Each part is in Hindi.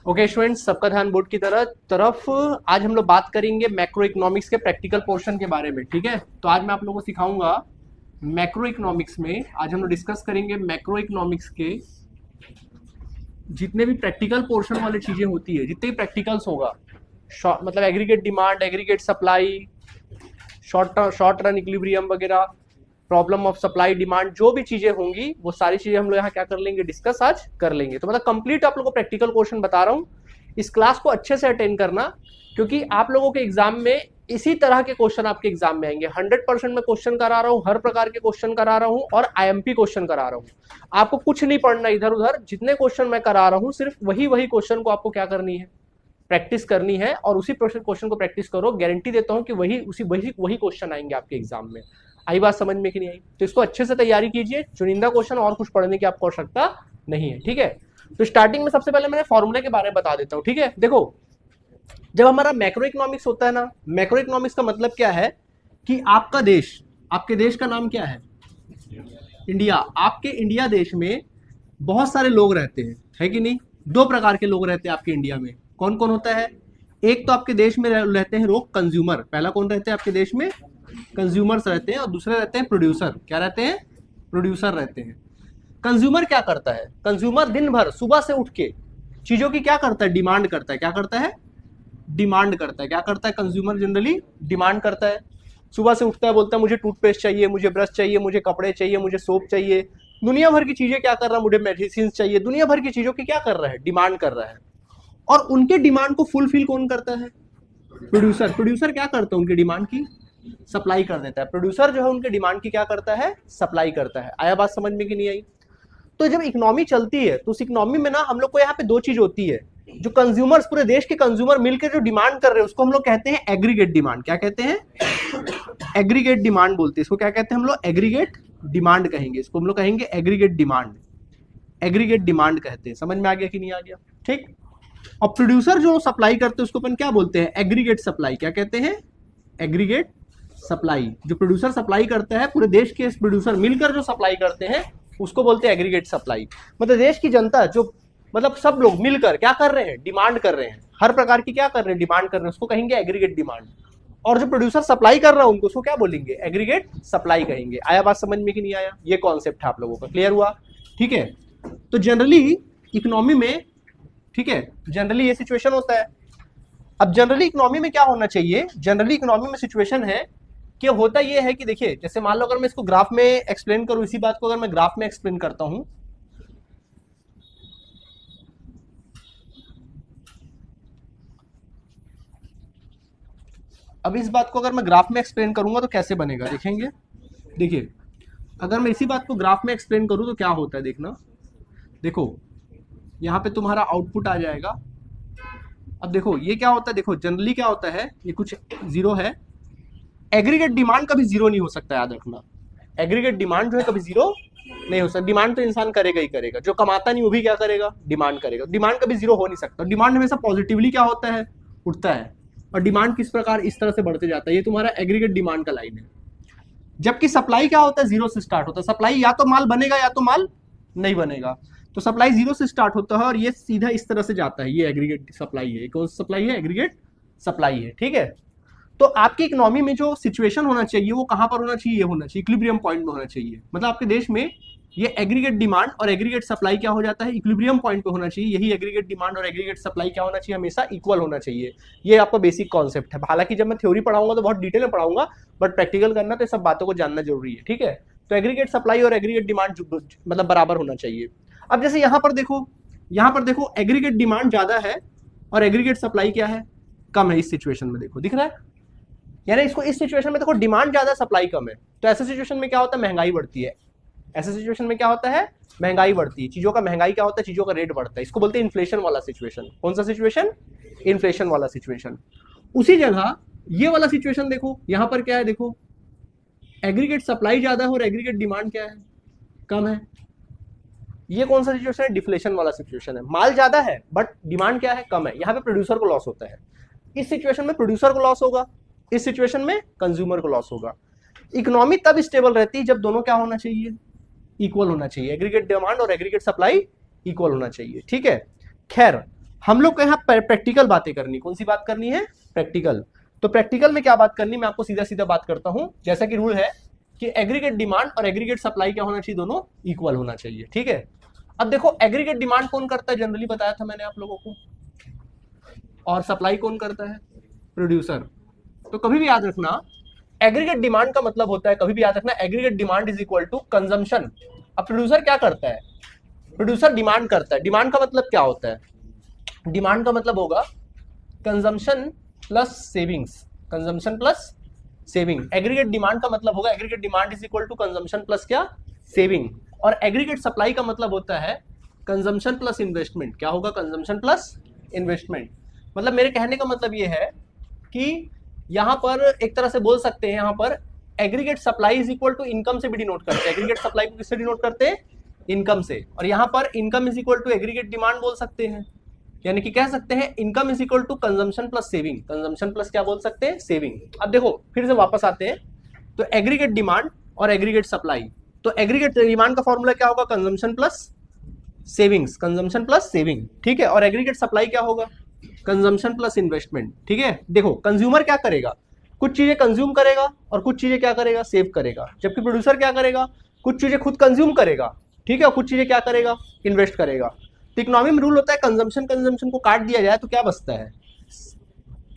ओके स्टूडेंट्स, सबका ध्यान बोर्ड की तरफ। आज हम लोग बात करेंगे मैक्रो इकोनॉमिक्स के प्रैक्टिकल पोर्शन के बारे में। ठीक है, तो आज मैं आप लोगों को सिखाऊंगा मैक्रो इकोनॉमिक्स में। आज हम लोग डिस्कस करेंगे मैक्रो इकोनॉमिक्स के जितने भी प्रैक्टिकल पोर्शन वाली चीजें होती है, जितने भी प्रैक्टिकल्स होगा, मतलब aggregate demand, aggregate supply, short run equilibrium वगैरह, प्रॉब्लम ऑफ सप्लाई डिमांड, जो भी चीजें होंगी वो सारी चीजें हम लोग यहाँ क्या कर लेंगे, डिस्कस आज कर लेंगे। तो मतलब कंप्लीट आप लोगों को प्रैक्टिकल क्वेश्चन बता रहा हूँ। इस क्लास को अच्छे से अटेंड करना, क्योंकि आप लोगों के एग्जाम में इसी तरह के क्वेश्चन आपके एग्जाम में आएंगे। 100% में क्वेश्चन करा रहा हूँ, हर प्रकार के क्वेश्चन करा रहा हूँ और IMP क्वेश्चन करा रहा हूँ। आपको कुछ नहीं पढ़ना इधर उधर, जितने क्वेश्चन मैं करा रहा हूँ सिर्फ वही क्वेश्चन को आपको क्या करनी है, प्रैक्टिस करनी है। और उसी क्वेश्चन को प्रैक्टिस करो, गारंटी देता हूं कि वही क्वेश्चन आएंगे आपके एग्जाम में। आई बात समझ में कि नहीं आई? तो इसको अच्छे से तैयारी कीजिए, चुनिंदा क्वेश्चन, और कुछ पढ़ने की आपको आवश्यकता नहीं है। ठीक है, तो स्टार्टिंग में सबसे पहले मैंने फॉर्मूले के बारे में बता देता हूं। ठीक है, देखो, जब हमारा मैक्रो इकोनॉमिक्स होता है ना, मैक्रो इकोनॉमिक्स का मतलब क्या है कि आपका देश, आपके देश का नाम क्या है? इंडिया। आपके इंडिया देश में बहुत सारे लोग रहते हैं, है कि नहीं? दो प्रकार के लोग रहते हैं आपके इंडिया में। कौन कौन होता है? एक तो आपके देश में रहते हैं लोग कंज्यूमर। पहला कौन रहते हैं आपके देश में? कंज्यूमर्स रहते हैं। और दूसरे रहते हैं प्रोड्यूसर। क्या रहते हैं? प्रोड्यूसर रहते हैं। कंज्यूमर क्या करता है? कंज्यूमर दिन भर सुबह से उठ के चीजों की क्या करता है? डिमांड करता है। क्या करता है? डिमांड करता है। क्या करता है कंज्यूमर? जनरली डिमांड करता है। सुबह से उठता है, बोलता है मुझे टूथपेस्ट चाहिए, मुझे ब्रश चाहिए, मुझे कपड़े चाहिए, मुझे सोप चाहिए, दुनिया भर की चीजें क्या कर रहा है, मुझे मेडिसिन चाहिए, दुनिया भर की चीजों की क्या कर रहा है? डिमांड कर रहा है। और उनके डिमांड को फुलफिल कौन करता है? प्रोड्यूसर। प्रोड्यूसर क्या करता है? उनकी डिमांड की सप्लाई कर देता है। प्रोड्यूसर जो है उनके डिमांड की क्या करता है? सप्लाई करता है। आया बात समझ में कि नहीं आई? तो जब इकोनॉमी चलती है तो उस इकोनॉमी में ना हम लोग को यहाँ पे दो चीज होती है। जो कंज्यूमर्स, पूरे देश के कंज्यूमर मिलकर जो डिमांड कर रहे हैं उसको हम लोग कहते हैं एग्रीगेट डिमांड। क्या कहते हैं? एग्रीगेट डिमांड बोलते हैं इसको। क्या कहते हैं हम लोग? एग्रीगेट डिमांड कहेंगे इसको। हम लोग कहेंगे एग्रीगेट डिमांड। एग्रीगेट डिमांड कहते हैं। समझ में आ गया कि नहीं आ गया? ठीक। और प्रोड्यूसर जो सप्लाई करते हैं उसको अपन क्या बोलते हैं? Aggregate supply. क्या कहते हैं? Aggregate supply. जो प्रोड्यूसर सप्लाई करता है, पूरे देश के प्रोड्यूसर मिलकर जो सप्लाई करते हैं उसको बोलते हैं एग्रीगेट सप्लाई। मतलब देश की जनता जो, मतलब सब लोग मिलकर क्या कर रहे हैं? डिमांड कर रहे हैं, हर प्रकार की क्या कर रहे हैं? डिमांड कर रहे हैं, उसको कहेंगे एग्रीगेट डिमांड। और जो प्रोड्यूसर सप्लाई कर रहा है उनको उसको क्या बोलेंगे? एग्रीगेट सप्लाई कहेंगे। आया बात समझ में कि नहीं आया? ये कॉन्सेप्ट है आप लोगों का, क्लियर हुआ? ठीक है, तो जनरली इकोनॉमी में, ठीक है, जनरली ये सिचुएशन होता है। अब जनरली इकोनॉमी में क्या होना चाहिए? जनरली इकोनॉमी में सिचुएशन है कि होता ये है कि देखिए, जैसे मान लो अगर मैं इसको ग्राफ में एक्सप्लेन करूं, इसी बात को अगर मैं ग्राफ में एक्सप्लेन करता हूं, अब इस बात को अगर मैं ग्राफ में एक्सप्लेन करूंगा तो कैसे बनेगा देखेंगे। देखिए, अगर मैं इसी बात को ग्राफ में एक्सप्लेन करूं तो क्या होता है, देखना। देखो, यहाँ पे तुम्हारा आउटपुट आ जाएगा। अब देखो ये क्या होता है, देखो जनरली क्या होता है, ये कुछ जीरो है। एग्रीगेट डिमांड कभी जीरो नहीं हो सकता, याद रखना। एग्रीगेट डिमांड जो है कभी जीरो नहीं हो सकता। डिमांड तो इंसान करेगा ही करेगा, जो कमाता नहीं वो भी क्या करेगा? डिमांड करेगा। डिमांड कभी जीरो हो नहीं सकता। डिमांड हमेशा पॉजिटिवली क्या होता है? उठता है। और डिमांड किस प्रकार? इस तरह से बढ़ते जाता है। ये तुम्हारा एग्रीगेट डिमांड का लाइन है। जबकि सप्लाई क्या होता है? जीरो से स्टार्ट होता है। सप्लाई या तो माल बनेगा या तो माल नहीं बनेगा। तो सप्लाई जीरो से स्टार्ट होता है और ये सीधा इस तरह से जाता है। ये एग्रीगेट सप्लाई है। कौन सी सप्लाई है? एग्रीगेट सप्लाई है। ठीक है, तो आपकी इकोनॉमी में जो सिचुएशन होना चाहिए वो कहां पर होना चाहिए? ये होना चाहिए इक्विलिब्रियम पॉइंट में होना चाहिए। मतलब आपके देश में ये एग्रीगेट डिमांड और एग्रीगेट सप्लाई क्या हो जाता है? इक्विलिब्रियम पॉइंट पे होना चाहिए। यही एग्रीगेट डिमांड और एग्रीगेट सप्लाई क्या होना चाहिए? हमेशा इक्वल होना चाहिए। ये आपका बेसिक कॉन्सेप्ट है। हालांकि जब मैं थ्योरी पढ़ाऊंगा तो बहुत डिटेल में पढ़ाऊंगा, बट प्रैक्टिकल करना तो सब बातों को जानना जरूरी है। ठीक है, तो एग्रीगेट सप्लाई और एग्रीगेट डिमांड मतलब बराबर होना चाहिए। अब जैसे यहाँ पर देखो, यहाँ पर देखो एग्रीगेट डिमांड ज्यादा है और एग्रीगेट सप्लाई क्या है? कम है। इस सिचुएशन में देखो, दिख रहा है? यानी इसको इस सिचुएशन में देखो, डिमांड ज्यादा सप्लाई कम है। तो ऐसे सिचुएशन में क्या होता है? महंगाई बढ़ती है। ऐसे सिचुएशन में क्या होता है? महंगाई बढ़ती है। चीजों का महंगाई क्या होता है? चीजों का रेट बढ़ता है। इसको बोलते हैं इन्फ्लेशन वाला सिचुएशन। कौन सा सिचुएशन? इन्फ्लेशन वाला सिचुएशन। उसी जगह ये वाला सिचुएशन देखो, यहां पर क्या है? देखो, एग्रीगेट सप्लाई ज्यादा है और एग्रीगेट डिमांड क्या है? कम है। ये कौन सा सिचुएशन है? डिफ्लेशन वाला सिचुएशन है। माल ज्यादा है बट डिमांड क्या है? कम है। यहाँ पे प्रोड्यूसर को लॉस होता है। इस सिचुएशन में प्रोड्यूसर को लॉस होगा, इस सिचुएशन में कंज्यूमर को लॉस होगा। इकोनॉमी तब स्टेबल रहती है जब दोनों क्या होना चाहिए? इक्वल होना चाहिए। एग्रीगेट डिमांड और एग्रीगेट सप्लाई इक्वल होना चाहिए। ठीक है, खैर हम लोग को यहाँ प्रैक्टिकल बातें करनी, कौन सी बात करनी है, प्रैक्टिकल। तो प्रैक्टिकल में क्या बात करनी, मैं आपको सीधा सीधा बात करता हूं। जैसा कि रूल है कि एग्रीगेट डिमांड और एग्रीगेट सप्लाई क्या होना चाहिए, दोनों इक्वल होना चाहिए, ठीक है। अब देखो एग्रीगेट डिमांड कौन करता है, जनरली बताया था मैंने आप लोगों को, और सप्लाई कौन करता है, प्रोड्यूसर। तो कभी भी याद रखना एग्रीगेट डिमांड का मतलब होता है, कभी भी याद रखना aggregate demand is equal to consumption. अब प्रोड्यूसर क्या करता है, प्रोड्यूसर डिमांड करता है। डिमांड का मतलब क्या होता है, डिमांड का मतलब होगा consumption plus savings, consumption plus saving. Aggregate demand का मतलब होगा aggregate demand is equal to consumption plus क्या, सेविंग। और एग्रीगेट सप्लाई का मतलब होता है कंजम्पशन प्लस इन्वेस्टमेंट। क्या होगा, कंजम्पशन प्लस इन्वेस्टमेंट। मतलब मेरे कहने का मतलब ये है कि यहां पर एक तरह से बोल सकते हैं, यहां पर aggregate supply is equal to income से भी डिनोट करते हैं। एग्रीगेट सप्लाई को किससे डिनोट करते हैं, इनकम से। और यहां पर income is equal to aggregate demand बोल सकते हैं, यानी कि कह सकते हैं income is equal to consumption plus saving. Consumption plus क्या बोल सकते हैं, सेविंग। अब देखो फिर से वापस आते हैं, तो एग्रीगेट डिमांड और एग्रीगेट सप्लाई। तो एग्रीगेट डिमांड का फॉर्मूला क्या होगा, consumption plus savings, consumption plus saving, ठीक है। और एग्रीगेट सप्लाई क्या होगा, कंजम्पशन प्लस इन्वेस्टमेंट, ठीक है। देखो कंज्यूमर क्या करेगा, कुछ चीजें कंज्यूम करेगा और कुछ चीजें क्या करेगा, सेव करेगा। जबकि प्रोड्यूसर क्या करेगा, कुछ चीजें खुद कंज्यूम करेगा, ठीक है, और कुछ चीजें क्या करेगा, इन्वेस्ट करेगा। तो इकोनॉमी में रूल होता है कंजम्पशन को काट दिया जाए तो क्या बचता है,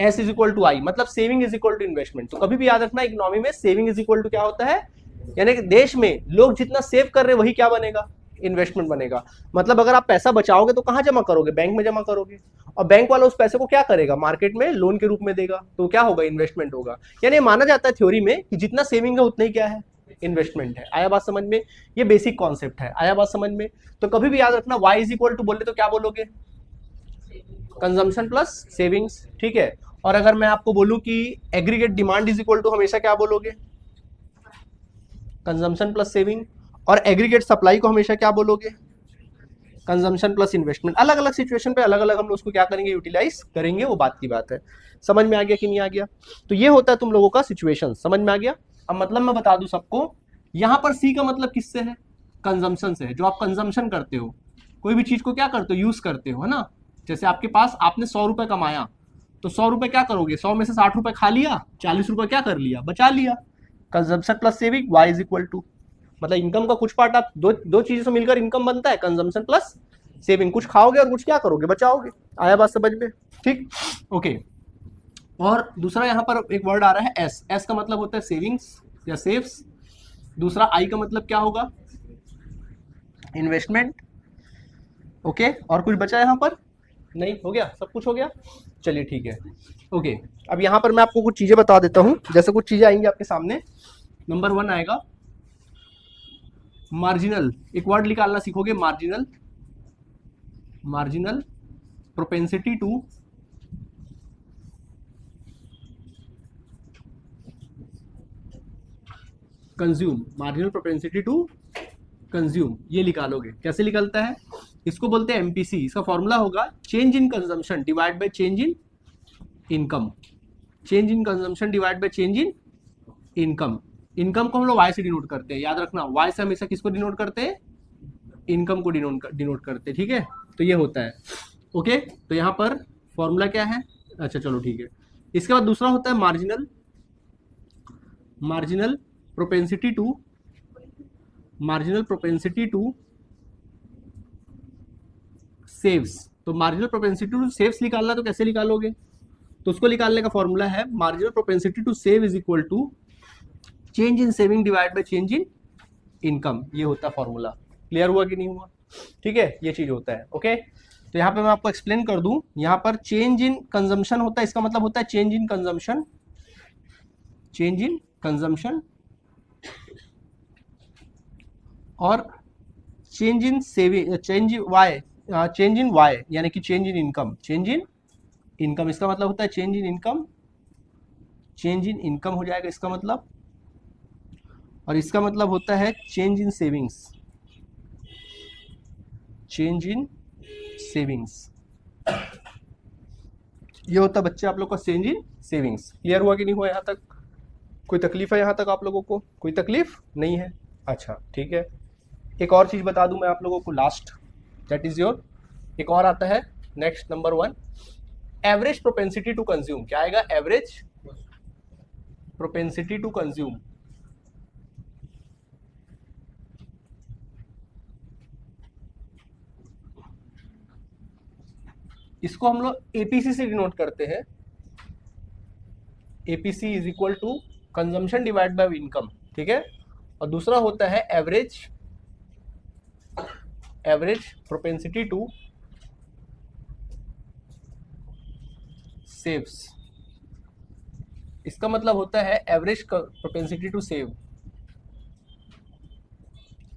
S is equal to I, मतलब saving is equal to investment. तो कभी भी याद रखना इकोनॉमी में सेविंग इज इक्वल टू क्या होता है, यानी कि देश में लोग जितना सेव कर रहे हैं वही क्या बनेगा, इन्वेस्टमेंट बनेगा। मतलब अगर आप पैसा बचाओगे तो कहां जमा करोगे, बैंक में जमा करोगे, और बैंक वाला उस पैसे को क्या करेगा, मार्केट में लोन के रूप में देगा, तो क्या होगा, इन्वेस्टमेंट होगा। यानी माना जाता है थ्योरी में कि जितना सेविंग है उतना ही क्या है, इन्वेस्टमेंट है। आया बात समझ में, ये बेसिक कॉन्सेप्ट है, आया बात समझ में। तो कभी भी याद रखना y इज इक्वल टू बोले तो क्या बोलोगे, कंजम्पशन प्लस सेविंग्स, ठीक है। और अगर मैं आपको बोलूं कि aggregate demand is equal to हमेशा क्या बोलोगे, कंजम्पशन प्लस सेविंग। और एग्रीगेट सप्लाई को हमेशा क्या बोलोगे, कंजम्पशन प्लस इन्वेस्टमेंट। अलग अलग सिचुएशन पे अलग अलग हम उसको क्या करेंगे, यूटिलाइज करेंगे, वो बात की बात है। समझ में आ गया कि नहीं आ गया। तो ये होता है तुम लोगों का सिचुएशन, समझ में आ गया। अब मतलब मैं बता दूं सबको, यहां पर सी का मतलब किससे है, कंजम्पशन से है। जो आप कंजम्पशन करते हो, कोई भी चीज को क्या करते हो, यूज करते हो, है ना। जैसे आपके पास आपने 100 रुपए कमाया, तो 100 रुपए क्या करोगे, 100 में से 60 रुपए खा लिया, 40 रुपए क्या कर लिया, बचा लिया। Consumption plus saving y is equal to, मतलब इनकम का कुछ पार्ट आप दो चीजों से मिलकर इनकम बनता है, कंजम्पशन प्लस सेविंग। कुछ खाओगे और कुछ क्या करोगे, बचाओगे। आया बात समझ में, ठीक, ओके। और दूसरा यहाँ पर एक वर्ड आ रहा है एस, एस का मतलब होता है सेविंग्स या सेव्स। दूसरा आई का मतलब क्या होगा, इन्वेस्टमेंट, ओके। और कुछ बचा यहाँ पर, नहीं, हो गया, सब कुछ हो गया, चलिए ठीक है, ओके। अब यहाँ पर मैं आपको कुछ चीजें बता देता हूँ, जैसे कुछ चीजें आएंगी आपके सामने। नंबर 1 आएगा मार्जिनल, एक वर्ड निकालना सीखोगे, marginal, marginal propensity to consume, marginal propensity to consume, ये निकालोगे। कैसे निकलता है, इसको बोलते हैं एमपीसी। इसका फॉर्मूला होगा change in consumption divide by change in income, change in consumption divide by change in income. Income को हम लोग y से डिनोट करते हैं, याद रखना y से हमेशा किसको डिनोट करते हैं, इनकम को डिनोट करते हैं, ठीक है। तो ये होता है, ओके। तो यहाँ पर फॉर्मूला क्या है, अच्छा चलो ठीक है। इसके बाद दूसरा होता है marginal, marginal propensity to, marginal propensity to saves. तो मार्जिनल प्रोपेंसिटी टू सेव्स निकालना, तो कैसे निकालोगे, तो उसको निकालने का फॉर्मूला है marginal propensity to save is equal to change in saving divide by change in income. ये होता है फॉर्मूला। क्लियर हुआ कि नहीं हुआ, ठीक है, ये चीज होता है, ओके। तो यहाँ पे मैं आपको एक्सप्लेन कर दूं, यहाँ पर चेंज इन कंजम्पशन होता है, इसका मतलब होता है change in consumption, change in consumption, और change in saving, change Y, change in Y यानी कि change in income, change in income. इसका मतलब होता है change in income, change in income हो जाएगा इसका मतलब। और इसका मतलब होता है change in savings, change in savings. ये होता है बच्चे आप लोग का चेंज इन सेविंग्स। क्लियर हुआ कि नहीं हुआ, यहाँ तक कोई तकलीफ है, यहाँ तक आप लोगों को कोई तकलीफ नहीं है, अच्छा ठीक है। एक और चीज बता दूं मैं आप लोगों को लास्ट, दैट इज योर, एक और आता है next number 1, average propensity to consume. क्या आएगा? Average propensity to consume. इसको हम लोग एपीसी से डिनोट करते हैं। APC is equal to consumption divide by income, ठीक है। और दूसरा होता है एवरेज प्रोपेंसिटी टू सेव्स। इसका मतलब होता है average propensity to save,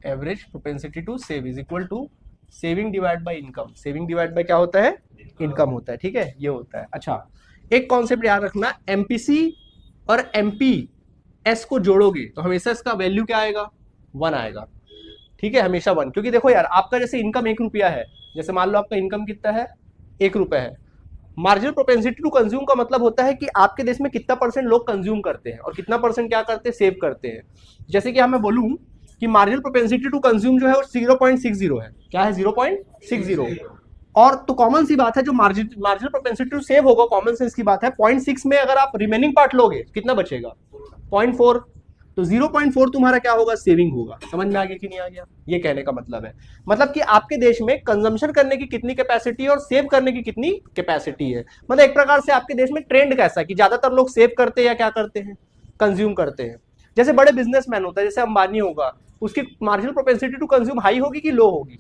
average propensity to save is equal to saving divide by income. Saving divide by क्या होता है? इनकम होता है, ठीक है, ये होता है। अच्छा, एक कॉन्सेप्ट याद रखना, एमपीसी और एमपीएस को जोड़ोगे तो हमेशा इसका वैल्यू क्या आएगा? 1 आएगा, ठीक है, हमेशा 1। क्योंकि देखो यार, आपका जैसे इनकम 1 रुपया है, जैसे मान लो आपका इनकम कितना है? 1 रुपया है। मार्जिनल प्रोपेंसिटी टू कंज्यूम का मतलब होता है कि आपके देश में कितना % लोग कंज्यूम करते हैं और कितना % क्या करते हैं? सेव करते हैं। जैसे कि मैं बोलूं कि मार्जिनल प्रोपेंसिटी टू कंज्यूम जो है वो 0.60 है। क्या है? 0.60। और तो कॉमन सी बात है, जो मार्जिनल प्रोपेंसिटी टू सेव होगा, कॉमन सेंस की बात है, 0.6 में अगर आप रिमेनिंग पार्ट लोगे कितना बचेगा? 0.4। तो 0.4 तुम्हारा क्या होगा? सेविंग होगा। समझ में आ गया कि नहीं आ गया? ये कहने का मतलब है, मतलब कि आपके देश में कंजम्पशन करने की कितनी कैपेसिटी है और सेव करने की कितनी कैपेसिटी है। मतलब एक प्रकार से आपके देश में ट्रेंड कैसा है कि ज्यादातर लोग सेव करते हैं या क्या करते हैं? कंज्यूम करते हैं। जैसे बड़े बिजनेसमैन होता है, जैसे अंबानी होगा, उसकी marginal propensity to consume high होगी कि लो होगी?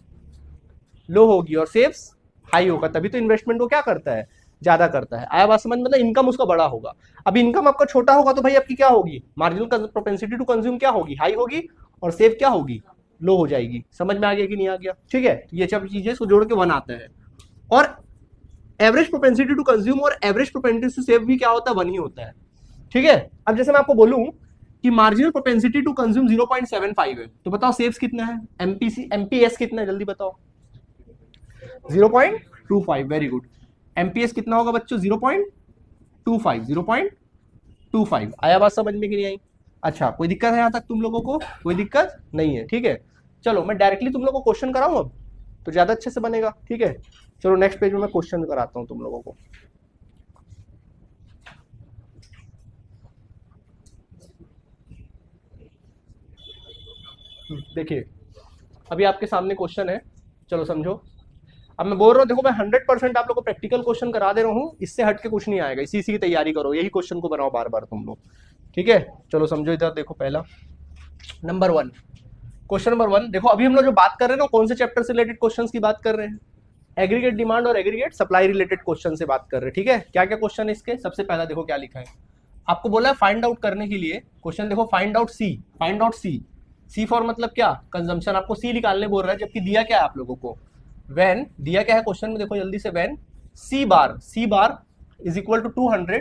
लो होगी। और सेव्स हाई होगा, तभी तो इन्वेस्टमेंट को क्या करता है? ज्यादा करता है। आया बात समझ? मतलब इनकम उसका बड़ा होगा। अब इनकम आपका छोटा होगा तो भाई आपकी क्या होगी? मार्जिनल प्रोपेंसिटी टू कंज्यूम क्या होगी? हाई होगी। और सेव क्या होगी? लो हो जाएगी। समझ में आ गया कि नहीं आ गया? ठीक है, ये सब चीजें जोड़ के 1 आता है। और एवरेज प्रोपेंसिटी टू कंज्यूम और एवरेज प्रोपेंसिटी टू सेव भी क्या होता है? 1 ही होता है, ठीक है। अब जैसे मैं आपको बोलूं कि मार्जिनल प्रोपेंसिटी टू कंज्यूम 0.75 है, तो बताओ सेव्स कितना है? एमपीएस कितना है? जल्दी बताओ। 0.25। Very good. एमपीएस कितना होगा बच्चों? 0.25। 0.25। आया बात समझ में कि नहीं आई? अच्छा, कोई दिक्कत है यहां तक तुम लोगों को? कोई दिक्कत नहीं है, ठीक है। चलो मैं डायरेक्टली तुम लोगों को क्वेश्चन कराऊं अब, तो ज्यादा अच्छे से बनेगा, ठीक है। चलो नेक्स्ट पेज में मैं क्वेश्चन कराता हूं तुम लोगों को। देखिए, अभी आपके सामने क्वेश्चन है, चलो समझो। अब मैं बोल रहा हूँ, देखो मैं 100% आप लोग को प्रैक्टिकल क्वेश्चन करा दे रहा हूँ, इससे हट के कुछ नहीं आएगा। इसी की तैयारी करो, यही क्वेश्चन को बनाओ बार बार तुम लोग, ठीक है। चलो समझो, इधर देखो। पहला नंबर 1, क्वेश्चन नंबर 1 देखो। अभी हम लोग जो बात कर रहे हैं ना, कौन से चैप्टर से रिलेटेड क्वेश्चन की बात कर रहे हैं? एग्रीगेट डिमांड और एग्रीगेट सप्लाई रिलेटेड क्वेश्चन से बात कर रहे हैं, ठीक है। क्या क्या क्वेश्चन है इसके? सबसे पहला देखो क्या लिखा है, आपको बोला है फाइंड आउट करने के लिए। क्वेश्चन देखो, find out C. Find out C, C for मतलब क्या? कंजम्पशन। आपको सी निकालने बोल रहा है, जबकि दिया क्या है आप लोगों को? व्हेन दिया क्या है क्वेश्चन में? देखो जल्दी से, when C bar is equal to 200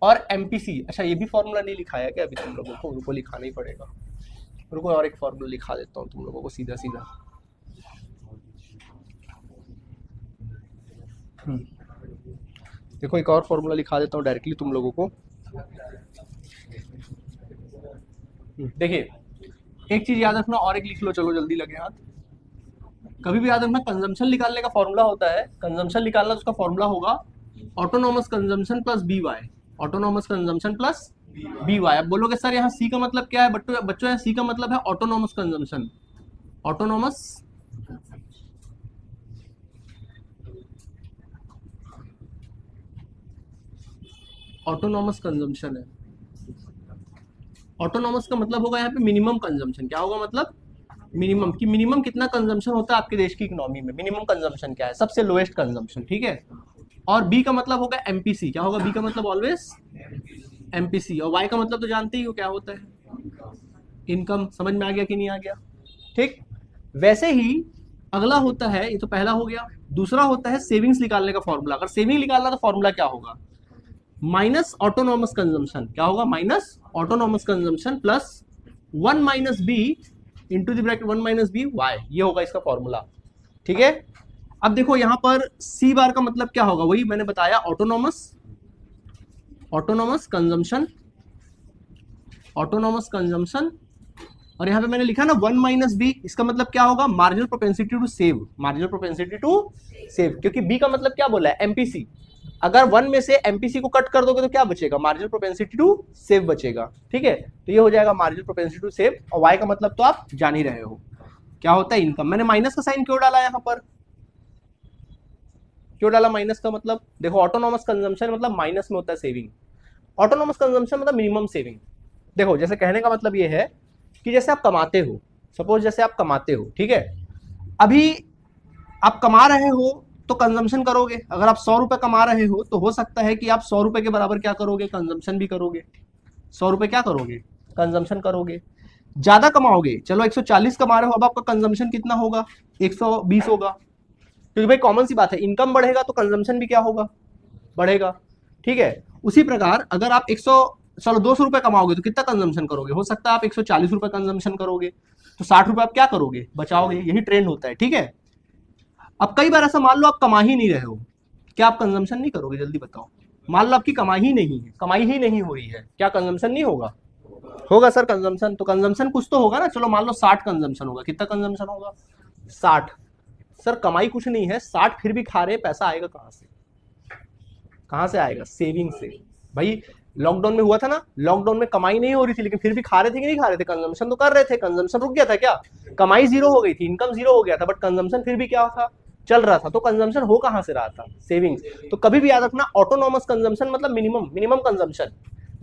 और एमपीसी। अच्छा, ये भी फॉर्मूला नहीं लिखाया क्या अभी तुम लोगों को? उनको लिखाना ही पड़ेगा। रुको, और एक फॉर्मूला लिखा देता हूँ तुम लोगों को सीधा सीधा। देखो एक और फॉर्मूला लिखा देता हूँ डायरेक्टली तुम लोगों को। देखिए, एक चीज याद रखना और एक लिख लो, चलो जल्दी लगे हाथ। कभी भी याद रखना, कंजम्पशन निकालने का फॉर्मूला होता है, कंजम्पशन निकालना उसका फॉर्मूला होगा autonomous consumption plus B Y. Autonomous consumption plus B Y. अब बोलोगे सर यहाँ सी का मतलब क्या है? बच्चों यहाँ सी का मतलब है autonomous consumption. Autonomous autonomous consumption है। ऑटोनोमस का मतलब होगा यहाँ पे मिनिमम कंजम्पशन। क्या होगा मतलब? मिनिमम। कि मिनिमम कितना कंजम्पशन होता है आपके देश की इकोनॉमी में? मिनिमम कंजम्पशन क्या है? सबसे लोएस्ट कंजम्पशन, ठीक है। और बी का मतलब होगा एमपीसी। क्या होगा बी का मतलब? Always MPC. और वाई का मतलब तो जानते ही हो क्या होता है? इनकम। समझ में आ गया कि नहीं आ गया? ठीक। वैसे ही अगला होता है, ये तो पहला हो गया। दूसरा होता है सेविंग्स निकालने का फॉर्मूला। अगर सेविंग निकालना तो फॉर्मूला क्या होगा? Minus autonomous consumption. क्या होगा? Minus autonomous consumption plus 1 minus B into the bracket 1 minus B Y. ये होगा इसका फॉर्मूला, ठीक है। अब देखो यहां पर सी बार का मतलब क्या होगा? वही मैंने बताया, ऑटोनॉमस कंजम्पशन और यहाँ पे मैंने लिखा ना 1 माइनस बी, इसका मतलब क्या होगा, marginal propensity to save, marginal propensity to save, क्योंकि बी का मतलब क्या बोला है, एमपीसी। अगर 1 में से एमपीसी को कट कर दोगे तो क्या बचेगा, मार्जिनल प्रोपेंसिटी टू सेव बचेगा। ठीक है, तो ये हो जाएगा मार्जिनल प्रोपेंसिटी टू सेव। और वाई का मतलब तो आप जान ही रहे हो क्या होता है, इनकम। मैंने माइनस का साइन क्यों डाला यहाँ पर, क्यों डाला माइनस का मतलब, देखो ऑटोनॉमस कंजम्पशन मतलब माइनस में होता है सेविंग, ऑटोनॉमस कंजम्पशन मतलब मिनिमम सेविंग। देखो जैसे कहने का मतलब ये है कि जैसे आप कमाते हो, सपोज जैसे आप कमाते हो, ठीक है, अभी आप कमा रहे हो तो कंजम्पशन करोगे। अगर आप 100 रुपए कमा रहे हो तो हो सकता है कि आप 100 रुपए के बराबर क्या करोगे, कंजम्पशन भी करोगे। 100 रुपए क्या करोगे, कंजम्पशन करोगे। ज्यादा कमाओगे, चलो 140 कमा रहे हो, अब आपका कंजम्पशन कितना होगा, 120 होगा, क्योंकि भाई कॉमन सी बात है, इनकम बढ़ेगा तो कंजम्पशन भी क्या होगा, बढ़ेगा। ठीक है, उसी प्रकार अगर आप 200 रुपए कमाओगे तो कितना कंजम्पशन करोगे, हो सकता है आप 140 रुपए कंजम्पशन करोगे, तो 60 रुपए आप क्या करोगे, बचाओगे। यही ट्रेंड होता है। ठीक है, अब कई बार ऐसा मान लो आप कमा ही नहीं रहे हो, क्या आप कंजम्पशन नहीं करोगे, जल्दी बताओ। मान लो आपकी कमाई ही नहीं है, कमाई ही नहीं हो रही है, क्या कंजम्पशन नहीं होगा, होगा सर कंजम्पशन। तो कंजम्पशन कुछ तो होगा ना, चलो मान लो 60 कंजम्पशन होगा, कितना कंजम्पशन होगा, 60। सर कमाई कुछ नहीं है, 60 फिर भी खा रहे, पैसा आएगा कहां से, कहां से आएगा, सेविंग से। भाई लॉकडाउन में हुआ था ना, लॉकडाउन में कमाई नहीं हो रही थी लेकिन फिर भी खा रहे थे कि नहीं खा रहे थे, कंजम्पशन तो कर रहे थे। कंजम्पशन रुक गया था क्या, कमाई जीरो हो गई थी, इनकम जीरो हो गया था, बट कंजम्पशन फिर भी क्या था, चल रहा था। तो कंजम्पशन हो कहां से रहा था, सेविंग्स। तो कभी भी याद रखना, ऑटोनॉमस कंजम्पशन मतलब मिनिमम कंजम्पशन,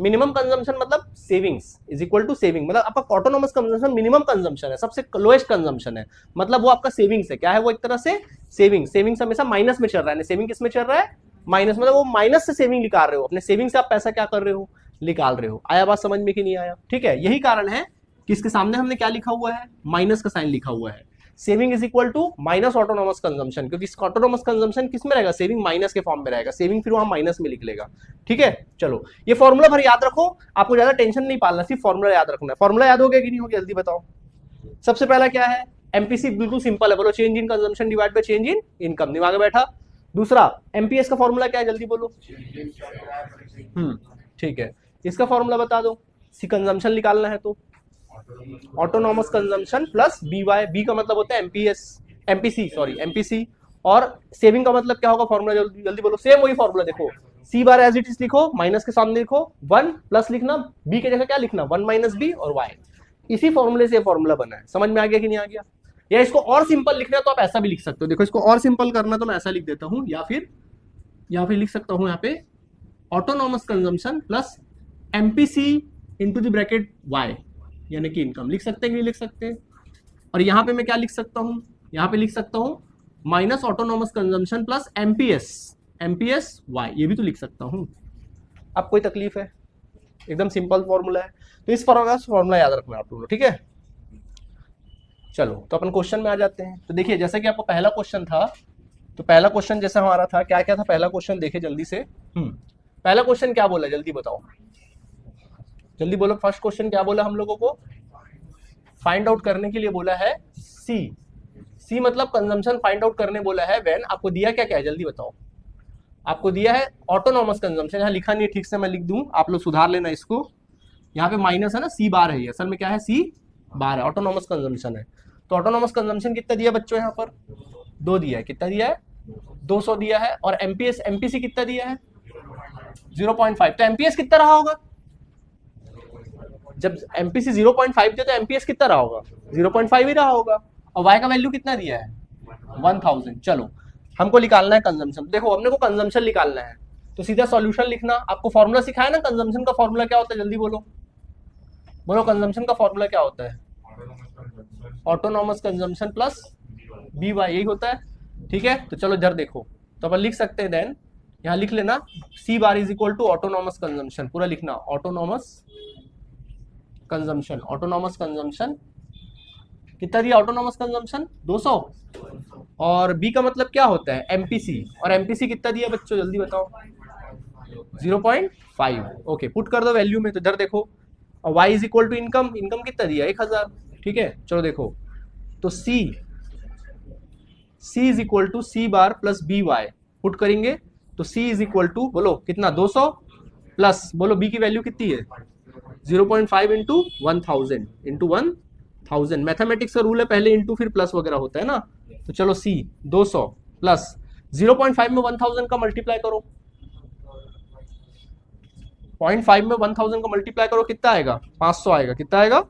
मिनिमम कंजम्पशन मतलब savings is equal to saving. मतलब आपका ऑटोनॉमस कंजम्पशन मिनिमम कंजम्पशन है, सबसे लोएस्ट कंजम्पशन है, मतलब वो आपका सेविंग्स है। क्या है वो, एक तरह से सेविंग्स हमेशा माइनस में चल रहा है, सेविंग किस में चल रहा है, माइनस। मतलब वो माइनस से सेविंग निकाल रहे हो, अपने सेविंग से आप पैसा क्या कर रहे हो, निकाल रहे हो। आया बात समझ में कि नहीं आया। ठीक है, यही कारण है कि इसके सामने हमने क्या लिखा हुआ है, माइनस का साइन लिखा हुआ है। Saving is equal to minus autonomous consumption, क्योंकि ऑटोनॉमस कंजम्पशन किस में रहेगा, सेविंग माइनस के फॉर्म में रहेगा, सेविंग फिर वहां माइनस में लिख लेगा। ठीक है, चलो ये फॉर्मूला भर याद रखो, आपको ज्यादा टेंशन नहीं पालना, सिर्फ फॉर्मूला याद रखना है। फॉर्मूला याद हो गया कि नहीं हो गया, जल्दी बताओ। सबसे पहला क्या है, एमपीसी, बिल्कुल सिंपल है, बोलो change in consumption divide by change in income, दिमाग में बैठा। दूसरा एमपीएस का फॉर्मूला क्या है, जल्दी बोलो। ठीक है, इसका फॉर्मूला बता दो, सी कंजम्पशन निकालना है तो autonomous consumption plus B Y, B का मतलब होता है एमपीएस, एमपीसी सॉरी एमपीसी, और सेविंग का मतलब क्या होगा, फॉर्मूला जल्दी जल्दी बोलो। सेम वही फॉर्मूला, देखो सी बार एज इट इज लिखो, माइनस के सामने लिखो 1 प्लस लिखना, बी के जगह क्या लिखना, 1 माइनस बी और वाई। इसी फॉर्मूले से फॉर्मूला बना है, समझ में आ गया कि नहीं आ गया। या इसको और सिंपल लिखना है तो आप ऐसा भी लिख सकते हो, देखो इसको और सिंपल करना तो मैं ऐसा लिख देता हूं, या फिर लिख सकता हूं यहाँ पे autonomous consumption plus MPC into the bracket Y, यानी कि इनकम। लिख सकते हैं कि नहीं लिख सकते। और यहां पे मैं क्या लिख सकता हूं, यहां पे लिख सकता हूं minus autonomous consumption plus MPS Y, ये भी तो लिख सकता हूं। अब कोई तकलीफ है, एकदम सिंपल फॉर्मूला है। तो इस फॉर्मूला याद रखना आप लोगों, ठीक है। चलो तो अपन क्वेश्चन में आ जाते हैं। तो देखिए जैसे कि आपको पहला क्वेश्चन था, तो पहला क्वेश्चन जैसा हमारा था, क्या क्या था पहला क्वेश्चन, देखे जल्दी से। पहला क्वेश्चन क्या बोला, जल्दी बताओ, जल्दी बोलो। फर्स्ट क्वेश्चन क्या बोला हम लोगों को, फाइंड आउट करने के लिए बोला है सी मतलब कंजम्पशन फाइंड आउट करने बोला है। व्हेन आपको दिया क्या क्या है, जल्दी बताओ। आपको दिया है ऑटोनॉमस कंजम्पशन, यहाँ लिखा नहीं है ठीक से, मैं लिख दूं, आप लोग सुधार लेना इसको। यहाँ पे माइनस है ना, सी बार है, असल में क्या है, सी बार है, ऑटोनॉमस कंजम्पशन है। तो ऑटोनॉमस कंजम्पशन कितना दिया बच्चों, यहाँ पर 2 दिया है, कितना दिया है, 200 दिया है। और एमपीसी कितना दिया है, 0.5। तो एमपीएस कितना रहा होगा, जब एमपीसी 0.5 दिया तो एमपीएस कितना रहा होगा, 0.5 ही रहा होगा। और वाई का वैल्यू कितना दिया है, 1000। चलो हमको निकालना है कंजम्पशन। देखो हमने को कंजम्पशन निकालना है तो सीधा सॉल्यूशन लिखना। आपको फॉर्मूला सिखाया ना कंजम्पशन का, फॉर्मूला क्या होता है, जल्दी बोलो, बोलो कंजम्पशन का फॉर्मूला क्या होता है, autonomous consumption plus B Y, यही होता है। ठीक है, तो चलो इधर देखो, तो अपन लिख सकते हैं देन, यहाँ लिख लेना C bar is equal to autonomous consumption, पूरा लिखना ऑटोनॉमस कंजम्पशन कितना दिया, ऑटोनॉमस कंजम्पशन 200। और बी का मतलब क्या होता है, एमपीसी, और एमपीसी कितना दिया बच्चों, जल्दी बताओ, 0.5। ओके, पुट कर दो वैल्यू में, तो इधर देखो। और y is equal to income कितना दिया, 1000। ठीक है, चलो देखो, तो C is equal to C bar plus B Y, put करेंगे तो सी इज इक्वल टू बोलो कितना, 200 प्लस बोलो बी की वैल्यू कितनी है, 0.5 इंटू 1000 इंटू 1 1000, मैथमेटिक्स का रूल है पहले इंटू फिर प्लस वगैरह होता है ना। तो चलो सी 200 प्लस 0.5 में 1000 का मल्टीप्लाई करो, 0.5 में 1000 का मल्टीप्लाई करो, कितना आएगा 500 आएगा, कितना आएगा,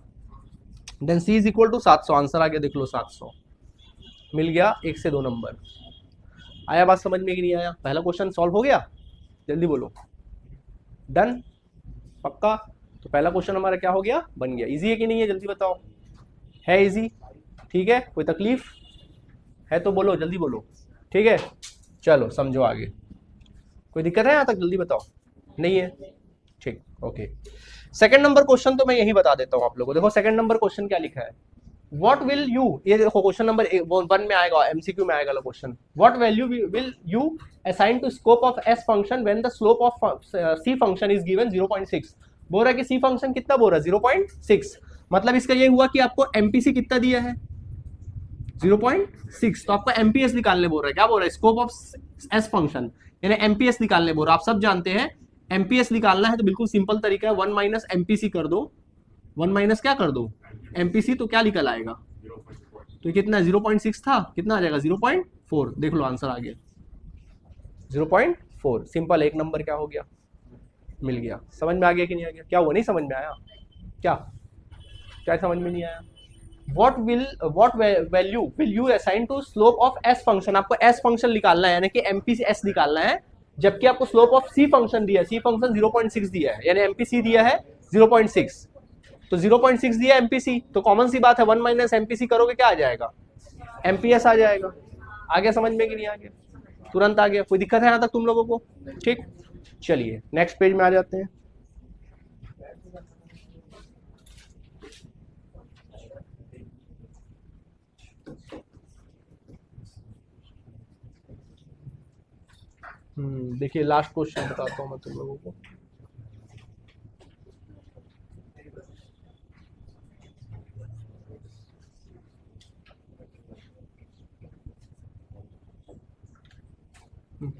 then C is equal to 700, answer आ गया देख लो 700 मिल गया। 1 से 2 नंबर आया, बात समझ में कि नहीं आया? पहला क्वेश्चन सॉल्व हो गया, जल्दी बोलो, डन पक्का। तो पहला क्वेश्चन हमारा क्या हो गया, बन गया। इजी है कि नहीं है, जल्दी बताओ, है इजी? ठीक है, कोई तकलीफ है तो बोलो, जल्दी बोलो, ठीक है। चलो समझो आगे, कोई दिक्कत है यहाँ तक, जल्दी बताओ, नहीं है? ठीक, ओके। सेकंड नंबर क्वेश्चन तो मैं यही बता देता हूँ आप लोगों को। देखो सेकंड नंबर क्वेश्चन क्या लिखा है, व्हाट विल यू, ये देखो क्वेश्चन नंबर 1 में आएगा, एमसीक्यू में आएगा question, what value will you assign to scope of S function when the slope of C function is given 0.6। बोल रहा है कि सी फंक्शन कितना बोल रहा है 0.6, मतलब इसका ये हुआ कि आपको एमपीसी कितना दिया है 0.6, तो आपको एमपीएस निकालने बोल रहा है। क्या बोल रहा है, स्कोप ऑफ एस फंक्शन यानी एमपीएस निकालने बोल रहा है। आप सब जानते हैं एमपीएस निकालना है तो बिल्कुल सिंपल तरीका है, 1 माइनस एमपीसी कर दो, 1 माइनस क्या कर दो एमपीसी, तो क्या निकल आएगा, तो कितना 0.6 था, कितना आ जाएगा 0.4, देख लो आंसर आ गया 0.4, सिंपल। 1 नंबर क्या हो गया, मिल गया। समझ में आ गया कि नहीं आ गया? क्या हुआ, नहीं समझ में आया? क्या क्या समझ में नहीं आया? what value will you assign to slope of s function, आपको s फंक्शन निकालना है यानी कि एमपीसी s निकालना है, जबकि आपको स्लोप ऑफ सी फंक्शन दिया है, सी फंक्शन 0.6 दिया है, यानी एमपीसी दिया है 0.6, तो 0.6 दिया एमपीसी, तो कॉमन सी बात है 1 माइनस एमपीसी करोगे क्या आ जाएगा, एमपीएस आ जाएगा। आ गया समझ में कि नहीं आ गया? तुरंत आ गया, कोई दिक्कत है यहाँ तक तुम लोगों को? ठीक, चलिए नेक्स्ट पेज में आ जाते हैं। देखिए लास्ट क्वेश्चन बताता हूँ मैं तुम लोगों को।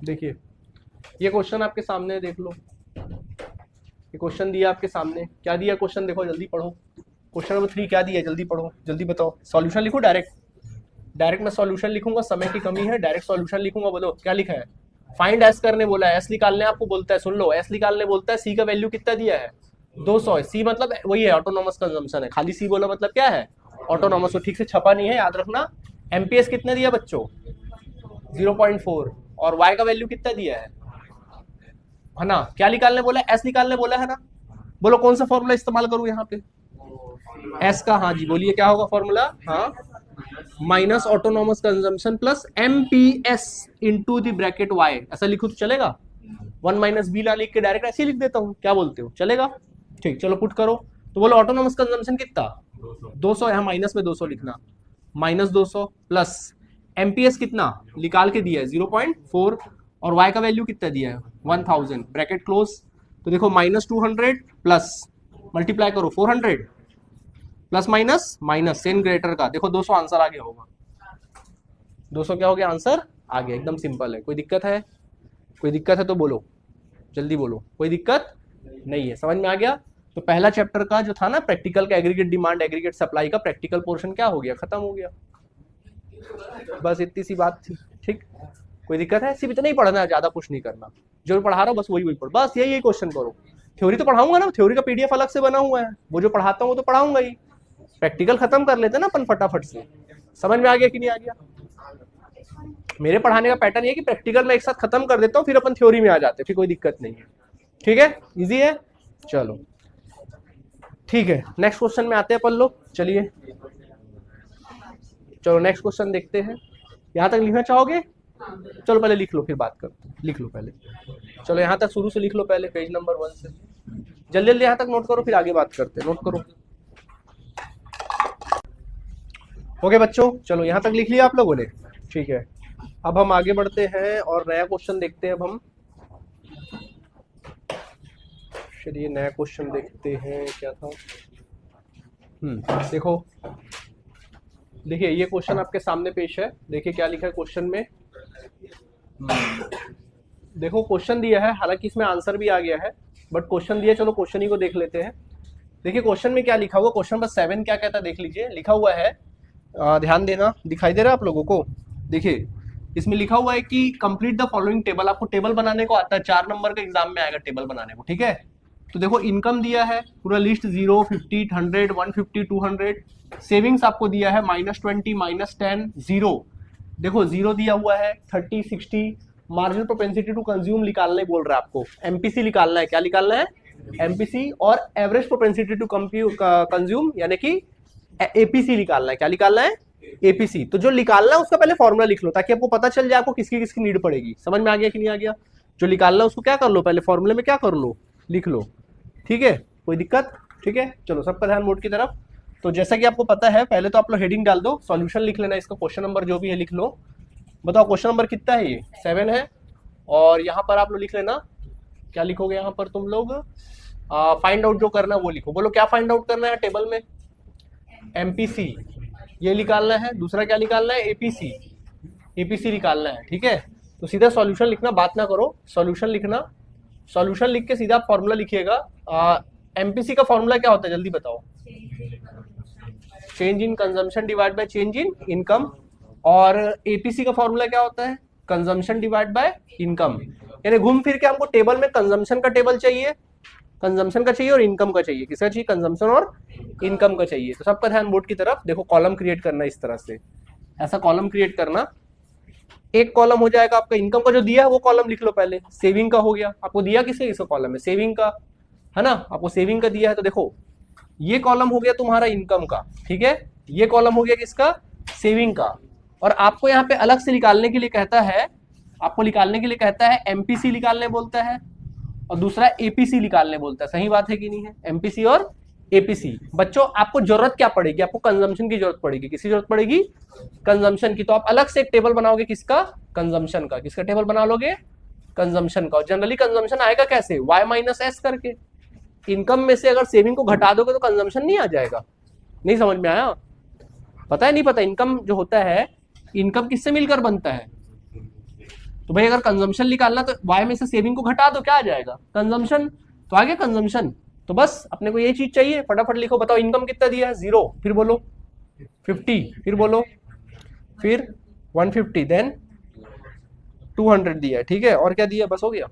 देखिए ये क्वेश्चन आपके सामने देख लो, ये क्वेश्चन दिया आपके सामने, क्या दिया क्वेश्चन देखो, जल्दी पढ़ो। क्वेश्चन नंबर 3 क्या दिया, जल्दी पढ़ो, जल्दी बताओ। सॉल्यूशन लिखो, डायरेक्ट मैं सॉल्यूशन लिखूंगा, समय की कमी है, डायरेक्ट सॉल्यूशन लिखूंगा। बोलो क्या लिखा है, फाइंड एस करने बोला है, एस निकालने आपको बोलता है, सुन लो, एस निकालने बोलता है, सी का वैल्यू कितना दिया है 200 है, सी मतलब वही है ऑटोनॉमस कंजम्पशन है, खाली सी बोला मतलब क्या है ऑटोनॉमस, तो ठीक से छपा नहीं है, याद रखना। एमपीएस कितना दिया बच्चों 0.4, और वाई का वैल्यू कितना दिया है ना, क्या निकालने बोला है, एस निकालने बोला है ना। बोलो कौन सा फॉर्मूला इस्तेमाल करूं यहाँ पे, एस का, हाँ जी बोलिए क्या होगा फॉर्मूला, हाँ minus autonomous consumption plus MPS into the bracket Y, ऐसा लिखो तो चलेगा, 1 माइनस बी ना लिख के डायरेक्ट ऐसे ही लिख देता हूँ, क्या बोलते हो, चलेगा? ठीक, चलो पुट करो। तो बोलो ऑटोनॉमस कंजम्पशन कितना 200, यहाँ माइनस में 200 लिखना, माइनस 200 प्लस एमपीएस कितना निकाल के दिया है 0.4, और वाई का वैल्यू कितना दिया है 1000, ब्रैकेट क्लोज। तो देखो माइनस 200 प्लस मल्टीप्लाई करो 400 plus minus minus Sen greater का, देखो 200 आंसर आ गया होगा, 200 क्या हो गया आंसर आ गया, एकदम सिंपल है। कोई दिक्कत है, कोई दिक्कत है तो बोलो, जल्दी बोलो, कोई दिक्कत नहीं है, समझ में आ गया? तो पहला चैप्टर का जो था ना प्रैक्टिकल का, एग्रीगेट डिमांड एग्रीगेट सप्लाई का प्रैक्टिकल पोर्शन क्या हो गया, खत्म हो गया, बस इतनी सी बात थी। ठीक, कोई दिक्कत है? सिर्फ इतना ही पढ़ना है, ज्यादा कुछ नहीं करना, जो पढ़ा रहा हूँ बस वही पढ़, बस यही क्वेश्चन करो। थ्योरी तो पढ़ाऊंगा ना, थ्योरी का पीडीएफ अलग से बना हुआ है, वो जो पढ़ाता हूँ वो तो पढ़ाऊंगा ही, प्रैक्टिकल खत्म कर लेते ना अपन फटाफट से। समझ में आ गया कि नहीं आ गया? मेरे पढ़ाने का पैटर्न ये कि प्रैक्टिकल में एक साथ खत्म कर देता हूँ, फिर अपन थ्योरी में आ जाते हैं, फिर कोई दिक्कत नहीं है। ठीक है, इजी है, चलो ठीक है, नेक्स्ट क्वेश्चन में आते हैं अपन लोग। चलिए चलो नेक्स्ट क्वेश्चन देखते हैं। यहाँ तक लिखना चाहोगे? चलो पहले लिख लो फिर बात करते हैं, लिख लो पहले, चलो यहाँ तक शुरू से लिख लो पहले, पेज नंबर 1 से जल्दी जल्दी यहाँ तक नोट करो, फिर आगे बात करते हैं, नोट करो। ओके बच्चों, चलो यहाँ तक लिख लिया आप लोगों ने? ठीक है, अब हम आगे बढ़ते हैं और नया क्वेश्चन देखते हैं। अब हम चलिए नया क्वेश्चन देखते हैं, क्या था। देखो देखिए ये क्वेश्चन आपके सामने पेश है, देखिए क्या लिखा है क्वेश्चन में। देखो क्वेश्चन दिया है, हालांकि इसमें आंसर भी आ गया है, बट क्वेश्चन दिया, चलो क्वेश्चन ही को देख लेते हैं। देखिए क्वेश्चन में क्या लिखा हुआ, क्वेश्चन नंबर 7 क्या कहता है देख लीजिए। लिखा हुआ है, ध्यान देना, दिखाई दे रहा है आप लोगों को। देखिए इसमें लिखा हुआ है कि कंप्लीट द फॉलोइंग टेबल। आपको टेबल बनाने को आता है, 4 नंबर का एग्जाम में आएगा टेबल बनाने को, ठीक है। तो देखो इनकम दिया है पूरा लिस्ट, 0, 50, 100, 150, 200। सेविंग्स आपको दिया है -20, -10, 0। देखो 0 दिया हुआ है, 30, 60। मार्जिनल प्रोपेंसिटी टू कंज्यूम निकालने बोल रहा है आपको, एमपीसी निकालना है। क्या निकालना है? एमपीसी। और एवरेज प्रोपेंसिटी टू कंज्यूम यानी कि एपीसी निकालना है। क्या निकालना है? एपीसी। तो जो निकालना है उसका पहले फॉर्मूला लिख लो, ताकि आपको पता चल जाए आपको किसकी किसकी नीड पड़ेगी। समझ में आ गया कि नहीं आ गया? जो निकालना है उसको क्या कर लो, पहले फॉर्मूले में क्या कर लो, लिख लो, ठीक है। कोई दिक्कत? ठीक है, चलो सबका ध्यान बोर्ड की तरफ। तो जैसा कि आपको पता है, पहले तो आप लोग हेडिंग डाल दो, सॉल्यूशन लिख लेना, इसका क्वेश्चन नंबर जो भी है लिख लो। बताओ क्वेश्चन नंबर कितना है? ये 7 है। और यहाँ पर आप लोग लिख लेना, क्या लिखोगे यहाँ पर तुम लोग? फाइंड आउट जो करना है वो लिखो। बोलो क्या फाइंड आउट करना है टेबल में? एमपीसी ये निकालना है। दूसरा क्या निकालना है? एपीसी, एपीसी निकालना है, ठीक है। तो सीधा सॉल्यूशन लिखना, बात ना करो, सॉल्यूशन लिखना। सॉल्यूशन लिख के सीधा फॉर्मूला लिखिएगा। एमपीसी का फॉर्मूला क्या होता है जल्दी बताओ? Change in consumption divide by change in income. और एपीसी का फॉर्मूला क्या होता है? Consumption divide by income. यानी घूम फिर के हमको टेबल में कंजम्पशन का टेबल चाहिए, कंजम्पशन का चाहिए और इनकम का चाहिए। किसका चाहिए? कंजम्पशन और इनकम का चाहिए। तो सबका ध्यान बोर्ड की तरफ। देखो कॉलम क्रिएट करना इस तरह से, ऐसा कॉलम क्रिएट करना। एक कॉलम हो जाएगा आपका इनकम का, जो दिया है वो कॉलम लिख लो पहले। सेविंग का हो गया, आपको दिया किसका? इसका कॉलम है सेविंग का, है ना। आपको सेविंग का दिया है, तो देखो ये कॉलम हो गया तुम्हारा इनकम का, ठीक है। ये कॉलम हो गया किसका? सेविंग का। और आपको यहाँ पे अलग से निकालने के लिए कहता है, आपको निकालने के लिए कहता है एमपीसी निकालने बोलता है, और दूसरा एपीसी निकालने बोलता है। सही बात है कि नहीं है? एमपीसी और एपीसी। बच्चों आपको जरूरत क्या पड़ेगी? आपको कंजम्पशन की जरूरत पड़ेगी। किसकी जरूरत पड़ेगी? कंजम्पशन की। तो आप अलग से एक टेबल बनाओगे, किसका? कंजम्पशन का। किसका टेबल बना लोगे? कंजम्पशन का। जनरली कंजम्पशन आएगा कैसे? y-s करके। इनकम में से अगर सेविंग को घटा दोगे तो कंजम्पशन नहीं आ जाएगा। नहीं समझ में आया? पता है नहीं पता? इनकम जो होता है, इनकम किससे मिलकर बनता है? तो भाई अगर कंजम्पशन निकालना तो y में से सेविंग को घटा दो, क्या आ जाएगा? कंजम्पशन। तो आ गया कंजम्पशन। तो बस अपने को ये चीज चाहिए, फटाफट लिखो। बताओ इनकम कितना दिया है? 0। फिर बोलो 50, फिर बोलो, फिर 150, देन 200 दिया है, ठीक है। और क्या दिया? बस हो गया,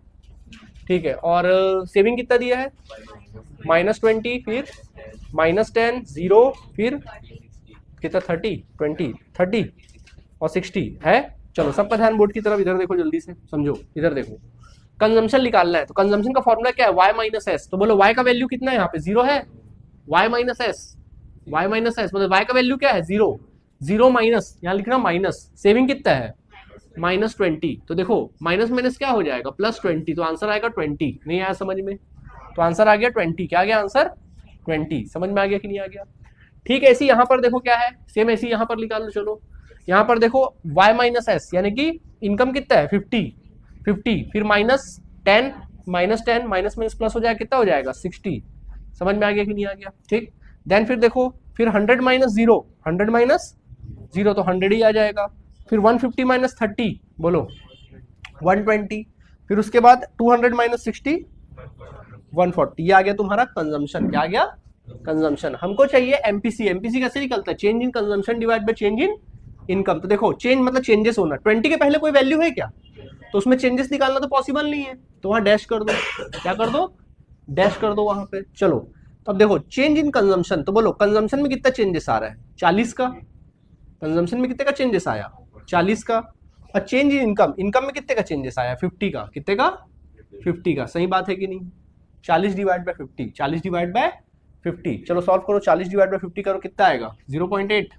ठीक है। और सेविंग कितना दिया है? -20, फिर -10, 0, फिर कितना? 30, 20, 30 और 60 है। चलो सबका ध्यान बोर्ड की तरफ, इधर देखो जल्दी से समझो, इधर देखो। कंजम्पशन निकालना है, तो कंजम्पशन का फॉर्मूला क्या है? y-s। तो बोलो y का वैल्यू कितना है? यहाँ पे 0 है। y-s, y-s मतलब y का वैल्यू क्या है? 0। 0 माइनस, यहाँ लिखना माइनस। सेविंग कितना है? -20। तो देखो माइनस माइनस क्या हो जाएगा? +20। तो आंसर आएगा 20। नहीं आया समझ में? तो आंसर आ गया 20। क्या आ गया आंसर? 20। समझ में आ गया कि नहीं आ गया? ठीक है। ऐसी यहाँ पर देखो क्या है, सेम ऐसी यहाँ पर निकाल लो। चलो यहाँ पर देखो y-s यानी कि इनकम कितना है? 50, फिर -10, -10 माइनस माइनस प्लस हो जाएगा, कितना हो जाएगा? 60। समझ में आ गया कि नहीं आ गया? ठीक। देन फिर देखो, फिर 100 - 0, 100 - 0 तो 100 ही आ जाएगा। फिर 150 - 30 बोलो 120। फिर उसके बाद 200 - 60 140। ये आ गया तुम्हारा कंजम्पशन। क्या आ गया? कंजम्पशन। हमको चाहिए एमपीसी। एमपीसी कैसे निकलता है? Change in consumption divide by change in income. तो देखो चेंज मतलब चेंजेस होना। 20 के पहले कोई वैल्यू है क्या? तो उसमें चेंजेस निकालना तो पॉसिबल नहीं है, तो वहां डैश कर दो। क्या कर दो? डैश कर दो वहां पे। चलो तो अब देखो चेंज इन कंजम्पशन। तो बोलो कंजम्पशन में कितना चेंजेस आ रहा है? 40 का। कंजम्पशन में कितने का चेंजेस आया? 40 का। और चेंज इन इनकम, इनकम में कितने का चेंजेस आया? 50 का। कितने का? 50 का। सही बात है कि नहीं? 40 डिवाइड बाय 50, 40 डिवाइड बाय 50। चलो सॉल्व करो, 40 डिवाइड बाय 50 करो, कितना आएगा? 0.8,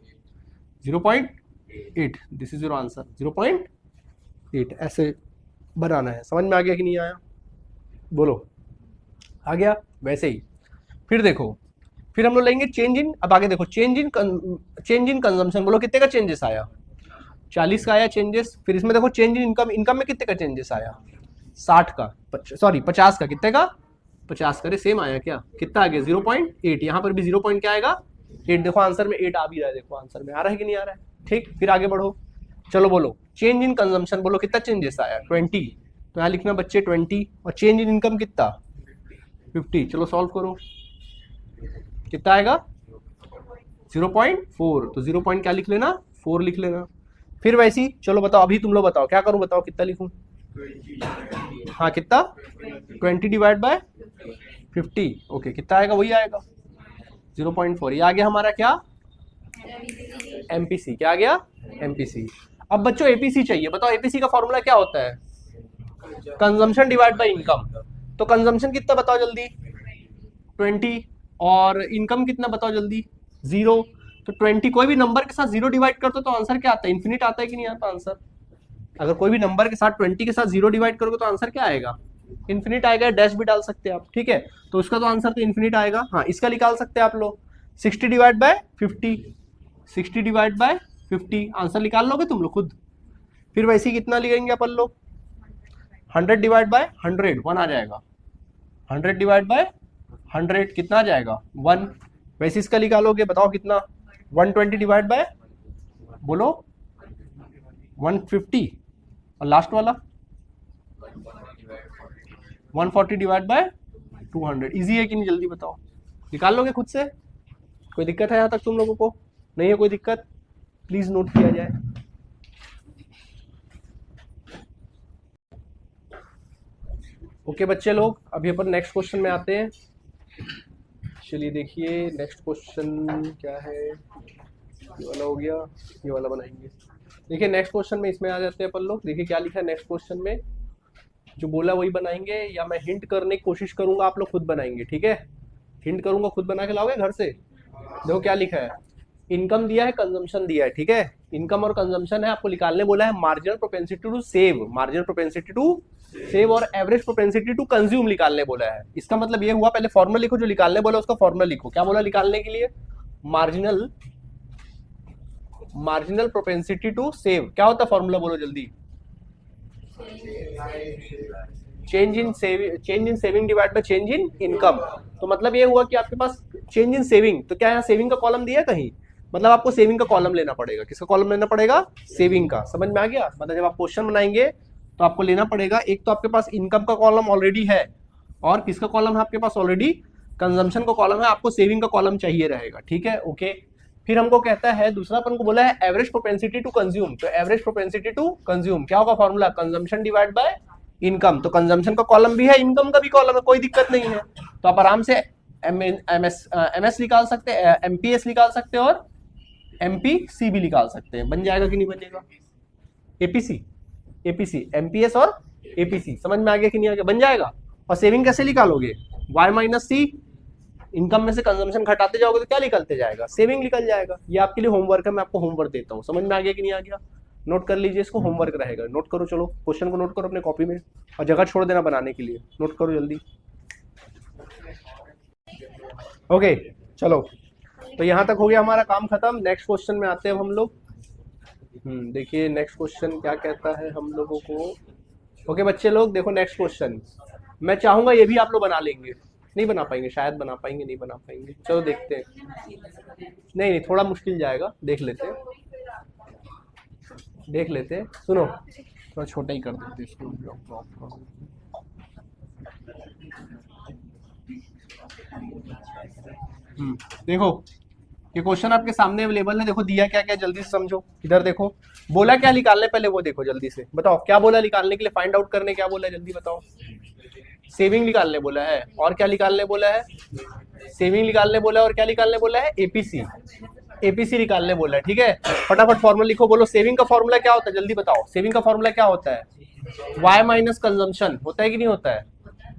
0.8। This is your answer, 0.8। ऐसे बनाना है। समझ में आ गया कि नहीं आया? बोलो आ गया? वैसे ही फिर देखो, फिर हम लोग लेंगे चेंज इन। अब आगे देखो चेंज इन कंजम्पशन। बोलो कितने का चेंजेस आया? 40 का आया चेंजेस। फिर इसमें देखो चेंज इन इनकम, इनकम में कितने का चेंजेस आया? 60 का, सॉरी 50 का। कितने का? 50 का। सेम आया क्या? कितना आ गया? 0.8। यहाँ पर भी 0 पॉइंट क्या आएगा? 8। देखो आंसर में 8 आ भी रहा है। देखो आंसर में आ रहा है कि नहीं आ रहा है? ठीक। फिर आगे बढ़ो, चलो बोलो चेंज इन कंजम्पशन। बोलो कितना चेंजेस आया? 20। तो यहाँ लिखना बच्चे 20। और चेंज इन इनकम कितना? 50। चलो सॉल्व करो। कितना आएगा 0.4, तो 0 पॉइंट क्या लिख लेना 4 लिख लेना। फिर वैसी चलो बताओ, अभी तुम लोग बताओ क्या करूं, बताओ कितना लिखूं। हाँ कितना 20 डिवाइड बाय 50, ओके कितना आएगा वही आएगा 0.4। ये आ गया हमारा क्या एमपीसी, क्या आ गया एमपीसी। अब बच्चों एपीसी चाहिए, बताओ एपीसी का फॉर्मूला क्या होता है, कंजम्पशन डिवाइड बाय इनकम। तो कंजम्पशन कितना बताओ जल्दी 20, और इनकम कितना बताओ जल्दी 0। तो 20 कोई भी नंबर के साथ 0 डिवाइड करते तो आंसर क्या आता है, इन्फिनिट आता है कि नहीं आता आंसर। अगर कोई भी नंबर के साथ 20 के साथ 0 डिवाइड करोगे तो आंसर क्या आएगा, इन्फिनिट आएगा। डैश भी डाल सकते हैं आप, ठीक है। तो उसका तो आंसर तो इन्फिनिट आएगा। हाँ इसका निकाल सकते हैं आप लोग 60 divide by 50, 60 divide by 50 answer निकाल लोगे तुम लोग खुद। फिर वैसे ही कितना लिखेंगे अपन लोग 100 डिवाइड बाय 100 1 आ जाएगा, 100 डिवाइड बाय 100 कितना आ जाएगा 1। वैसे इसका निकालोगे बताओ कितना 120 डिवाइड बाय बोलो 150, और लास्ट वाला 140 डिवाइड बाय 200। इजी है कि नहीं जल्दी बताओ, निकाल लोगे खुद से। कोई दिक्कत है यहाँ तक तुम लोगों को, नहीं है कोई दिक्कत, प्लीज नोट किया जाए। ओके बच्चे लोग, अभी अपन नेक्स्ट क्वेश्चन में आते हैं। चलिए देखिए नेक्स्ट क्वेश्चन क्या है, ये वाला हो गया, ये वाला बनाएंगे। देखिए नेक्स्ट क्वेश्चन में इसमें आ जाते हैं अपन लोग। देखिए क्या लिखा है नेक्स्ट क्वेश्चन में, जो बोला वही बनाएंगे, या मैं हिंट करने की कोशिश करूंगा, आप लोग खुद बनाएंगे, ठीक है। हिंट करूंगा खुद बना के लाओगे घर से। देखो क्या लिखा है, इनकम दिया है, कंजम्पशन दिया है, ठीक है। इनकम और कंजम्पशन है, आपको निकालने बोला है marginal propensity to save, marginal propensity to save और एवरेज प्रोपेंसिटी टू कंज्यूम निकालने बोला है। इसका मतलब ये हुआ, पहले फॉर्मूला लिखो, जो निकालने बोला उसका फॉर्मूला लिखो। क्या बोला निकालने के लिए, मार्जिनल प्रोपेंसिटी टू सेव। क्या होता है फॉर्मूला बोलो जल्दी, change in saving divide by change in income. तो मतलब ये हुआ कि आपके पास चेंज इन सेविंग, तो क्या यहाँ सेविंग का कॉलम दिया है कहीं, मतलब आपको सेविंग का कॉलम लेना पड़ेगा। किसका कॉलम लेना पड़ेगा, सेविंग का। समझ में आ गया, मतलब जब आप क्वेश्चन बनाएंगे तो आपको लेना पड़ेगा, एक तो आपके पास इनकम का कॉलम ऑलरेडी है, और किसका कॉलम है आपके पास ऑलरेडी, कंजम्पशन का कॉलम है, आपको सेविंग का कॉलम चाहिए रहेगा, ठीक है। ओके, फिर हमको कहता है दूसरा, अपन को बोला है एवरेज प्रोपेंसिटी टू कंज्यूम। तो एवरेज प्रोपेंसिटी टू कंज्यूम क्या होगा formula, consumption divide by income. तो कंजम्पशन का कॉलम भी है, इनकम का भी कॉलम है, कोई दिक्कत नहीं है। तो आप आराम से एमएस निकाल सकते हैं, एमपीएस निकाल सकते हैं, और एमपीसी भी निकाल सकते हैं। बन जाएगा कि नहीं बनेगा, एपीसी एमपीएस और एपीसी। समझ में आ गया कि नहीं आ गया, बन जाएगा। और सेविंग कैसे निकालोगे, वाई माइनस सी, इनकम में से कंजम्पशन घटाते जाओगे तो क्या निकलते जाएगा, सेविंग निकल जाएगा। ये आपके लिए होमवर्क है, मैं आपको होमवर्क देता हूँ। समझ में आ गया कि नहीं आ गया, नोट कर लीजिए, इसको होमवर्क रहेगा, नोट करो। चलो क्वेश्चन को नोट करो अपने कॉपी में, और जगह छोड़ देना बनाने के लिए, नोट करो जल्दी। ओके चलो, तो यहाँ तक हो गया हमारा काम खत्म। नेक्स्ट क्वेश्चन में आते हैं हम लोग। देखिए नेक्स्ट क्वेश्चन क्या कहता है हम लोगों को। ओके बच्चे लोग देखो नेक्स्ट क्वेश्चन, मैं चाहूंगा ये भी आप लोग बना लेंगे। नहीं बना पाएंगे, शायद बना पाएंगे, नहीं बना पाएंगे, चलो देखते हैं। नहीं थोड़ा मुश्किल जाएगा, देख लेते हैं, देख लेते हैं। सुनो थोड़ा छोटा ही कर देते इसको। देखो ये क्वेश्चन आपके सामने अवेलेबल है, देखो दिया क्या क्या, जल्दी से समझो। इधर देखो, बोला क्या निकालने, पहले वो देखो जल्दी से, बताओ क्या बोला निकालने के लिए, फाइंड आउट करने क्या बोला है, जल्दी बताओ। सेविंग निकालने बोला है, और क्या निकालने बोला है, सेविंग निकालने बोला है, और क्या निकालने बोला है, एपीसी, एपीसी निकालने बोला है, ठीक है। फटाफट फॉर्मूला लिखो, बोलो सेविंग का फॉर्मूला क्या होता है, जल्दी बताओ। सेविंग का फॉर्मूला क्या होता है, वाई माइनस कंजम्पशन, होता है कि नहीं होता है,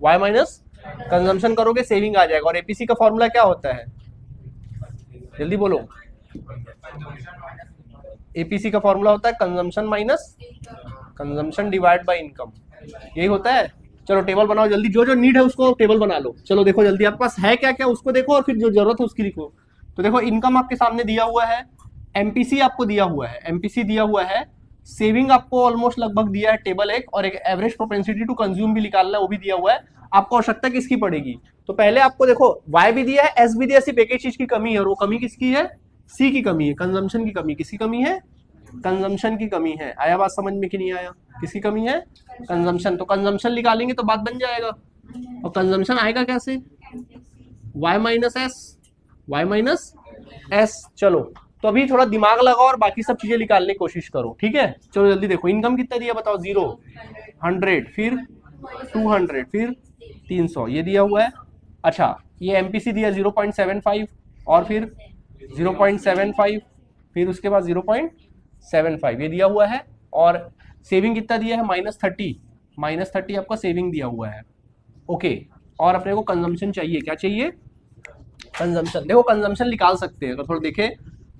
वाई माइनस कंजम्पशन करोगे सेविंग आ जाएगा। और एपीसी का फॉर्मूला क्या होता है, जल्दी बोलो। एपीसी का फॉर्मूला होता है consumption minus consumption divide by income, यही होता है। चलो टेबल बनाओ जल्दी, जो जो नीड है उसको टेबल बना लो। चलो देखो जल्दी, आपके पास है क्या क्या उसको देखो, और फिर जो जरूरत है उसकी लिखो। तो देखो इनकम आपके सामने दिया हुआ है, एमपीसी आपको दिया हुआ है, एमपीसी दिया हुआ है, सेविंग आपको ऑलमोस्ट लगभग दिया है टेबल एक, और एक एवरेज प्रोपेंसिटी टू कंज्यूम भी निकालना है, वो भी दिया हुआ है। आपको आवश्यकता किसकी पड़ेगी, तो पहले आपको देखो वाई भी दिया है, एस भी दिया है, सिर्फ एक ही चीज की कमी है, और वो कमी किसकी है, सी की कमी है, कंजम्पशन की कमी। किसकी कमी है, कंजम्पशन की कमी है। आया बात समझ में कि नहीं आया, किसकी कमी है, कंजम्पशन। तो कंजम्पशन निकालेंगे तो बात बन जाएगा। और कंजम्पशन आएगा कैसे, y minus S, y minus S. चलो तो अभी थोड़ा दिमाग लगाओ और बाकी सब चीजें निकालने की कोशिश करो, ठीक है। चलो जल्दी देखो, इनकम कितना दिया बताओ, 0, 100, फिर 200, फिर 300, ये दिया हुआ है। अच्छा, ये एमपीसी दिया 0.75, और फिर 0.75, फिर उसके बाद 0.75 ये दिया हुआ है। और सेविंग कितना दिया है, -30, -30 आपका सेविंग दिया हुआ है। ओके, और अपने को कंजम्पशन चाहिए, क्या चाहिए, कंजम्पशन। देखो कंजम्पशन निकाल सकते हैं, अगर थोड़ा देखें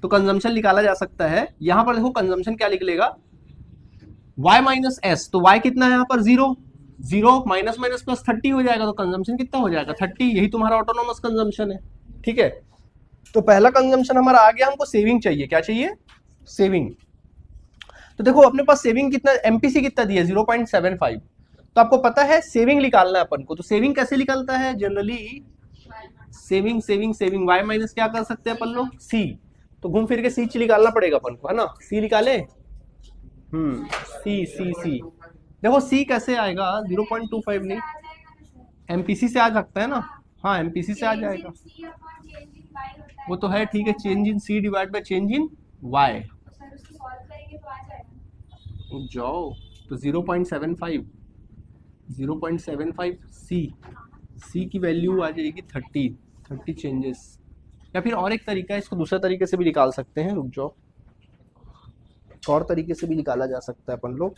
तो कंजम्पशन निकाला जा सकता है। यहां पर देखो कंजम्पशन क्या निकलेगा, y माइनस एस, तो y कितना है यहाँ पर 0, 0 माइनस माइनस प्लस 30 हो जाएगा, तो कंजम्पशन कितना हो जाएगा 30, यही तुम्हारा ऑटोनोमस कंजम्पशन है, ठीक है। तो पहला कंजम्पशन हमारा आ गया, हमको सेविंग चाहिए, क्या चाहिए, सेविंग। तो देखो अपने पास सेविंग कितना, एमपीसी कितना दिया 0.75, तो आपको पता है सेविंग निकालना है अपन को। तो सेविंग कैसे निकलता है generally, saving saving saving y minus क्या कर सकते हैं अपन लोग, c, तो घूम फिर के c निकालना पड़ेगा अपन को, है ना। c निकाले, सी। देखो c कैसे आएगा, 0.25 नहीं, एमपीसी से आ सकता है ना, हाँ एमपीसी से आ जाएगा, वो तो है, ठीक है, change in c divide by change in y, जाओ तो 0.75, 0.75 c की वैल्यू आ जाएगी 30 चेंजेस। या फिर और एक तरीका है, इसको दूसरे तरीके से भी निकाल सकते हैं, रुक जाओ, और तरीके से भी निकाला जा सकता है अपन लोग।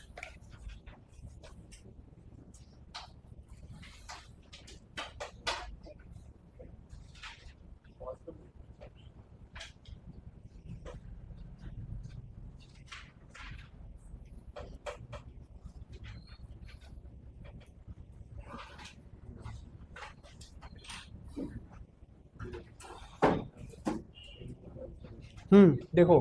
देखो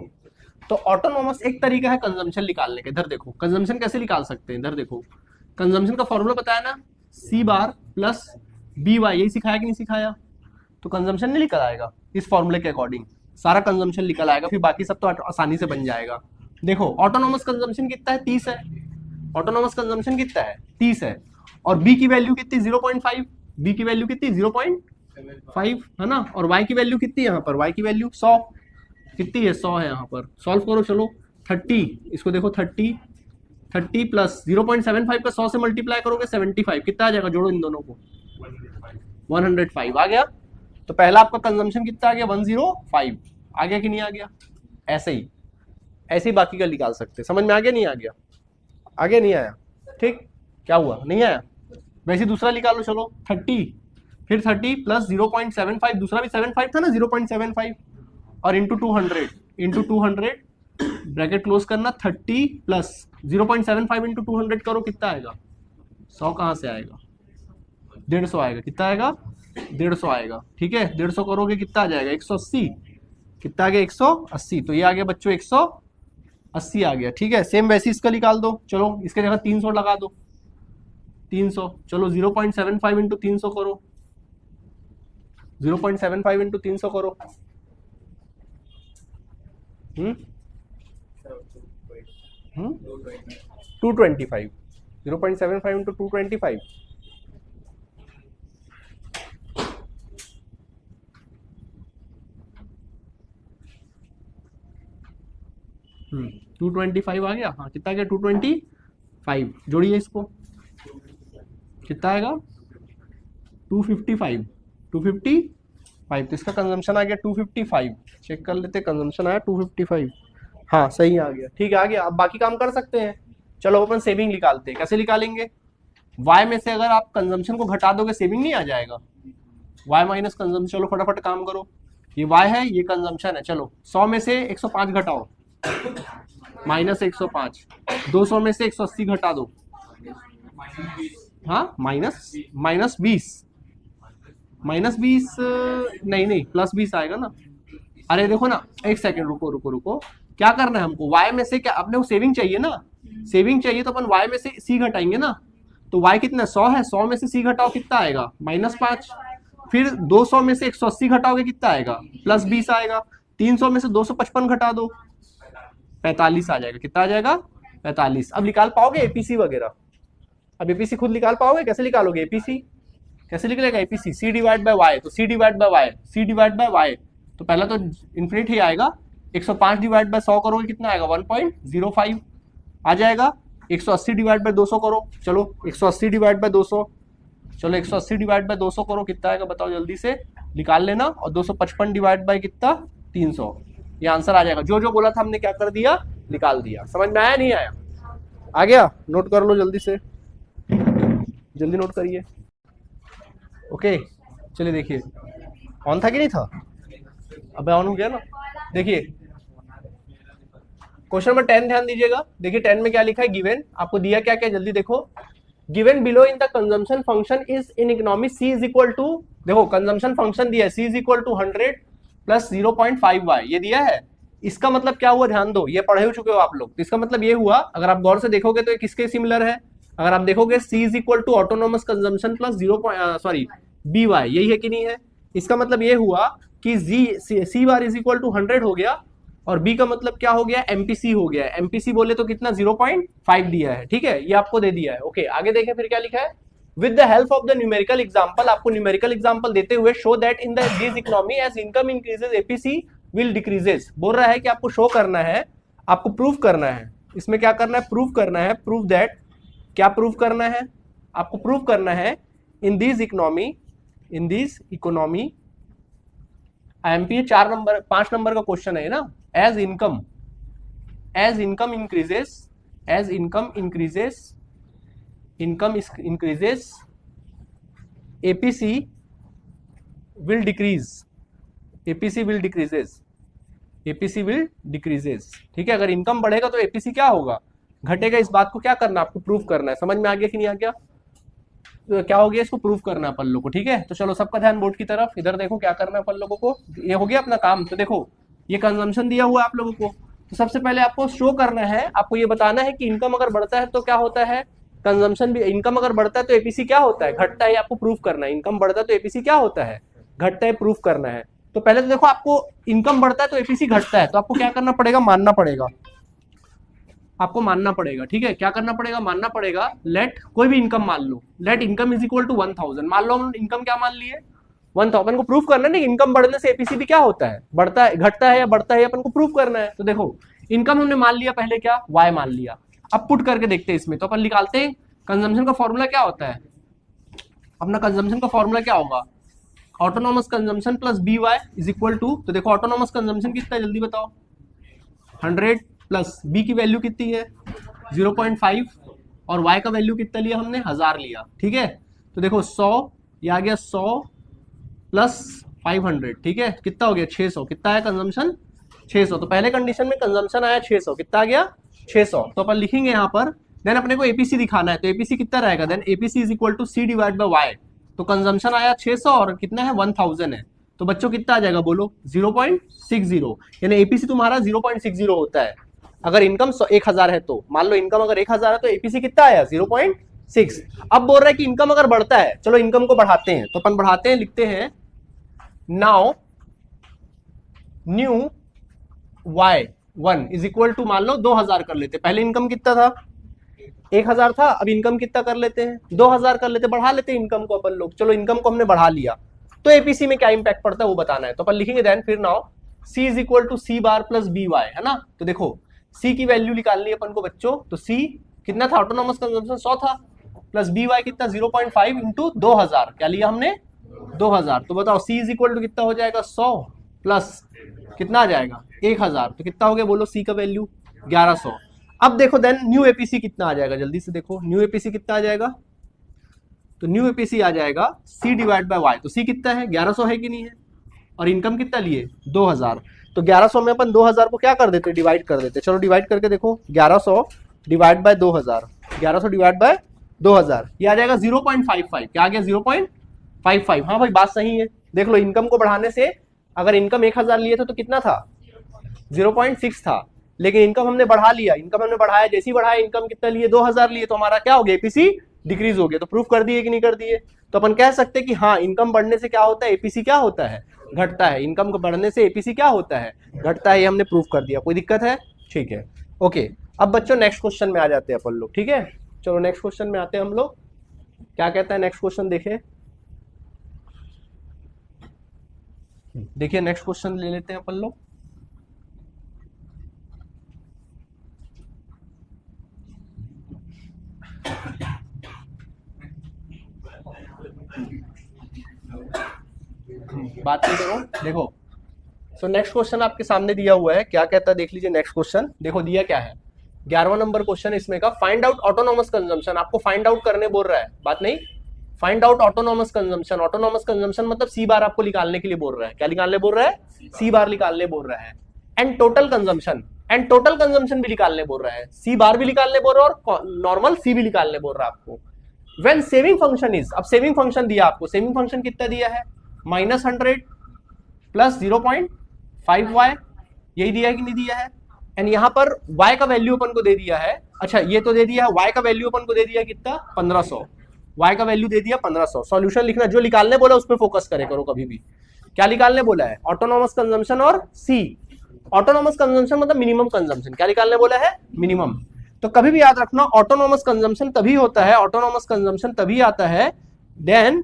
तो ऑटोनोमस एक तरीका है कंजम्पशन निकालने का। इधर देखो कंजम्पशन कैसे निकाल सकते हैं, इधर देखो कंजम्पशन का फॉर्मूला बताया ना, सी बार प्लस बी वाई, यही सिखाया कि नहीं सिखाया। तो कंजम्पशन नहीं निकल आएगा इस फॉर्मूले के अकॉर्डिंग, सारा कंजम्पशन निकल आएगा, फिर बाकी सब तो आसानी से बन जाएगा। देखो ऑटोनोमस कंजम्पशन कितना है, 30 है, ऑटोनोमस कंजम्पशन कितना है 30 है, और बी की वैल्यू कितनी 0.5, बी की वैल्यू कितनी 0.5 है ना, और वाई की वैल्यू कितनी है यहाँ पर, वाई की वैल्यू 100, कितनी है 100 है यहाँ पर, सॉल्व करो चलो 30, इसको देखो 30 प्लस 0.75 का 100 से मल्टीप्लाई करोगे 75, कितना आ जाएगा, जोड़ो इन दोनों को 105 आ गया। तो पहला आपका कंजम्पशन कितना आ गया 105, आ गया कि नहीं आ गया, ऐसे ही बाकी का निकाल सकते, समझ में आ गया नहीं आ गया, आगे नहीं आया, ठीक, क्या हुआ नहीं आया, वैसे दूसरा निकालो चलो 30, फिर 30 प्लस 0.75, दूसरा भी 75 था ना 0.75, और इंटू 200 ब्रैकेट क्लोज करना, 30 प्लस 0.75 इंटू 200 करो, कितना आएगा 100, कहां से आएगा 150 आएगा, कितना आएगा 150 आएगा, ठीक है 150 करोगे कितना आ जाएगा 180, कितना आ गया 180, तो ये आ गया बच्चों 180 आ गया, ठीक है। सेम वैसे इसका निकाल दो, चलो इसके जगह 300 लगा दो, 300, चलो 0.75 इंटू 300 करो, 0.75 इंटू 300 करो, 225, 0.75 इंटू 225, 225 आ गया, हाँ कितना आ गया 225, जोड़िए इसको, कितना आएगा 255, 255, तो इसका कंजम्पशन आ गया 255, चेक कर लेते कंजम्पशन आया 255, हाँ सही आ गया, ठीक है आ गया। अब बाकी काम कर सकते हैं, चलो अपन सेविंग निकालते हैं, कैसे निकालेंगे, y में से अगर आप कंजम्पशन को घटा दोगे सेविंग नहीं आ जाएगा, y माइनस कंजम्पशन, चलो फटाफट काम करो, ये y है ये कंजम्पशन है, चलो 100 में से 105 घटाओ, -105, 200 में से 180 घटा दो, हाँ -20, नहीं प्लस 20 आएगा ना, अरे देखो ना एक सेकंड रुको, क्या करना है हमको, y में से क्या, अपने को सेविंग चाहिए ना, सेविंग चाहिए तो अपन y में से c घटाएंगे ना, तो y कितना 100 है, 100 में से c घटाओ कितना आएगा -5, फिर 200 में से 180 घटाओगे कितना आएगा +20 आएगा, 300 में से 255 घटा दो 45 आ जाएगा, कितना आ जाएगा 45। अब निकाल पाओगे एपीसी वगैरह, अब एपीसी खुद निकाल पाओगे, कैसे निकालोगे एपीसी, कैसे निकलेगा APC, C divide by Y, तो C divide by Y, C divide by Y, तो पहला तो इन्फिनिट ही आएगा। 105 डिवाइड बाय 100 करोगे कितना आएगा 1.05 आ जाएगा। 180 डिवाइड बाय 200 करो, चलो 180 डिवाइड बाय 200, चलो 180 डिवाइड बाय 200 करो, कितना आएगा बताओ जल्दी से निकाल लेना। और 255 डिवाइड बाय कितना 300, ये आंसर आ जाएगा। जो जो बोला था हमने क्या कर दिया, निकाल दिया। समझ में आया नहीं आया, आ गया? नोट कर लो जल्दी से, जल्दी नोट करिए। ओके चलिए देखिए, ऑन था कि नहीं था? अबे ऑन हो गया ना। देखिए क्वेश्चन नंबर 10 ध्यान दीजिएगा। देखिए 10 में क्या लिखा है, गिवन आपको दिया क्या क्या, जल्दी देखो। Given below in the consumption function is in economy C is equal to, देखो कंजम्पशन फंक्शन दिया है C is equal to 100 plus 0.5 Y, ये दिया है। इसका मतलब क्या हुआ, ध्यान दो, ये पढ़े हो चुके हो आप लोग। तो इसका मतलब ये हुआ, अगर आप गौर से देखोगे तो ये किसके सिमिलर है, अगर आप देखोगे C is equal to autonomous consumption plus B Y, यही है कि नहीं है। इसका मतलब ये हुआ कि सी बार इज इक्वल टू 100 हो गया, और बी का मतलब क्या हो गया, एमपीसी हो गया। एमपीसी बोले तो कितना 0.5 दिया है, ठीक है, ये आपको दे दिया है। ओके आगे देखें फिर क्या लिखा है, with the help of the numerical example, आपको न्यूमेरिकल एग्जांपल देते हुए show that in this economy as income increases APC will decreases, बोल रहा है कि आपको शो करना है, आपको प्रूव करना है। इसमें क्या करना है, प्रूव करना है, प्रूव दैट, क्या प्रूव करना है, आपको प्रूव करना है in this economy IMP 5 number का क्वेश्चन है ना, as income increases APC will decreases, ठीक है। अगर इनकम बढ़ेगा तो एपीसी क्या होगा, घटेगा। इस बात को क्या करना, आपको प्रूव करना है। समझ में आ गया कि नहीं आ गया? तो क्या हो गया, इसको प्रूव करना है अपन लोगों को, ठीक है। तो चलो सबका ध्यान बोर्ड की तरफ, इधर देखो क्या करना है अपन लोगों को, ये हो गया अपना काम। तो देखो ये कंजम्पशन दिया हुआ है आप लोगों को, तो सबसे पहले आपको शो करना है, आपको ये बताना है कि इनकम अगर बढ़ता है तो क्या होता है, कंजम्पशन भी, इनकम अगर बढ़ता है तो एपीसी क्या होता है, घटता है। आपको प्रूफ करना है, इनकम बढ़ता है तो एपीसी क्या होता है, घटता है, प्रूफ करना है। तो पहले तो देखो, आपको इनकम बढ़ता है तो एपीसी घटता है, तो आपको क्या करना पड़ेगा, मानना पड़ेगा, आपको मानना पड़ेगा, ठीक है। क्या करना पड़ेगा, मानना पड़ेगा। लेट कोई भी इनकम मान लो, let income is equal to 1000, मान लो हम इनकम क्या मान लिए 1000, अपन को प्रूफ करना है ना, इनकम बढ़ने से एपीसी भी क्या होता है, बढ़ता है, घटता है या बढ़ता है, अपन को प्रूफ करना है। तो देखो इनकम हमने मान लिया, पहले क्या वाई मान लिया। अब पुट करके देखते हैं इसमें, तो अपन निकालते हैं कंजम्पशन का फॉर्मूला क्या होता है, अपना कंजम्पशन का फॉर्मूला क्या होगा, autonomous consumption plus B Y is equal to, तो देखो ऑटोनॉमस कंजम्पशन कितना है जल्दी बताओ, 100 प्लस बी की वैल्यू कितनी है 0.5, और वाई का वैल्यू कितना लिया हमने 1000 लिया, ठीक है। तो देखो 100, ये आ गया 100 प्लस 500, ठीक है, कितना हो गया 600, कितना आया कंजम्पशन 600। तो पहले कंडीशन में कंजम्पशन आया 600, कितना आ गया 600। तो अपन लिखेंगे यहाँ पर, देन अपने को एपीसी दिखाना है, तो एपीसी कितना रहेगा, then APC is equal to C divide by Y. तो कंजम्पशन आया 600 और कितना है 1000 है, तो बच्चों कितना आ जाएगा बोलो 0.60, यानी एपीसी तुम्हारा 0.60 होता है। अगर इनकम 1000 है तो मान लो इनकम अगर 1000 है तो एपीसी कितना आया 0.6। अब बोल रहा है कि इनकम अगर बढ़ता है, चलो इनकम को बढ़ाते हैं, तो अपन बढ़ाते हैं, लिखते हैं now new y1 is equal to, मान लो 2000 कर लेते, पहले इनकम कितना था 1000 था, अब इनकम कितना कर लेते हैं 2000 कर लेते, बढ़ा लेते हैं इनकम को अपन लोग। चलो इनकम को हमने बढ़ा लिया, तो एपीसी में क्या इंपैक्ट पड़ता है वो बताना है। तो अपन लिखेंगे देन फिर now c is equal to C bar plus B Y, है ना। तो देखो c की वैल्यू निकालनी है अपन को बच्चों, तो c कितना था, ऑटोनॉमस कंजम्पशन 100 था, प्लस बी वाई कितना 0.5 इंटू 2000, क्या लिया हमने 2000। तो बताओ c इज इक्वल टू कितना हो जाएगा 100 प्लस कितना आ जाएगा 1000, तो कितना हो गया बोलो c का वैल्यू 1100। अब देखो देन न्यू एपीसी कितना आ जाएगा, जल्दी से देखो न्यू एपीसी कितना आ जाएगा, तो न्यू एपीसी आ जाएगा c डिवाइड बाय y। तो c कितना है 1100 है कि नहीं है, और इनकम कितना लिए 2000, तो 1100 में अपन 2000 को क्या कर देते, डिवाइड कर देते। चलो डिवाइड करके देखो 1100 डिवाइड बाय 2000, 1100 डिवाइड बाय 2000, ये आ जाएगा 0.55, क्या आ गया 0.55। हाँ भाई बात सही है, देख लो इनकम को बढ़ाने से, अगर इनकम 1000 लिए थे तो कितना था 0.6 था, लेकिन इनकम हमने बढ़ा लिया, इनकम हमने बढ़ाया, जैसे ही बढ़ाया इनकम कितना लिए 2000 लिए, तो हमारा क्या हो गया एपीसी डिक्रीज हो गया। तो प्रूफ कर दिए कि नहीं कर दिए, तो अपन कह सकते हैं कि हाँ इनकम बढ़ने से क्या होता है, एपीसी क्या होता है, घटता है। इनकम को बढ़ने से एपीसी क्या होता है, घटता है, ये हमने प्रूफ कर दिया। कोई दिक्कत है, ठीक है ओके। अब बच्चों नेक्स्ट क्वेश्चन में आ जाते हैं अपन लोग, ठीक है। चलो नेक्स्ट क्वेश्चन में आते हैं हम लोग, क्या कहता है नेक्स्ट क्वेश्चन देखें। देखिए नेक्स्ट क्वेश्चन ले लेते हैं अपन लोग। बात नहीं करो, देखो। सो नेक्स्ट क्वेश्चन आपके सामने दिया हुआ है, क्या कहता है देख लीजिए। नेक्स्ट क्वेश्चन देखो दिया क्या है, 11वां नंबर क्वेश्चन इसमें का, फाइंड आउट ऑटोनॉमस कंजम्पशन। आपको फाइंड आउट करने बोल रहा है, बात नहीं, find out autonomous consumption. Autonomous consumption मतलब सी बार आपको निकालने के लिए बोल रहा है। क्या निकालने बोल रहा है? सी बार निकालने बोल रहा है। And total consumption, and total consumption भी निकालने बोल रहा है। सी बार भी निकालने बोल रहा है और नॉर्मल सी भी निकालने बोल रहा है आपको। वेन सेविंग फंक्शन इज, अब सेविंग फंक्शन दिया आपको, सेविंग फंक्शन कितना दिया है? -100 प्लस 0.5y, यही दिया है कि नहीं दिया है? एंड यहां पर y का वैल्यू अपन को दे दिया है, अच्छा ये तो दे दिया है, y का वैल्यू अपन को दे दिया कितना? 1500। y का वैल्यू दे दिया 1500। सॉल्यूशन लिखना, जो निकालने बोला उस पर फोकस करे करो कभी भी। क्या निकालने बोला है? ऑटोनॉमस कंजम्पशन और सी। ऑटोनॉमस कंजम्पशन मतलब मिनिमम कंजम्पशन। क्या निकालने बोला है? मिनिमम। तो कभी भी याद रखना, ऑटोनॉमस कंजम्पशन तभी होता है, ऑटोनॉमस कंजम्पशन तभी आता है देन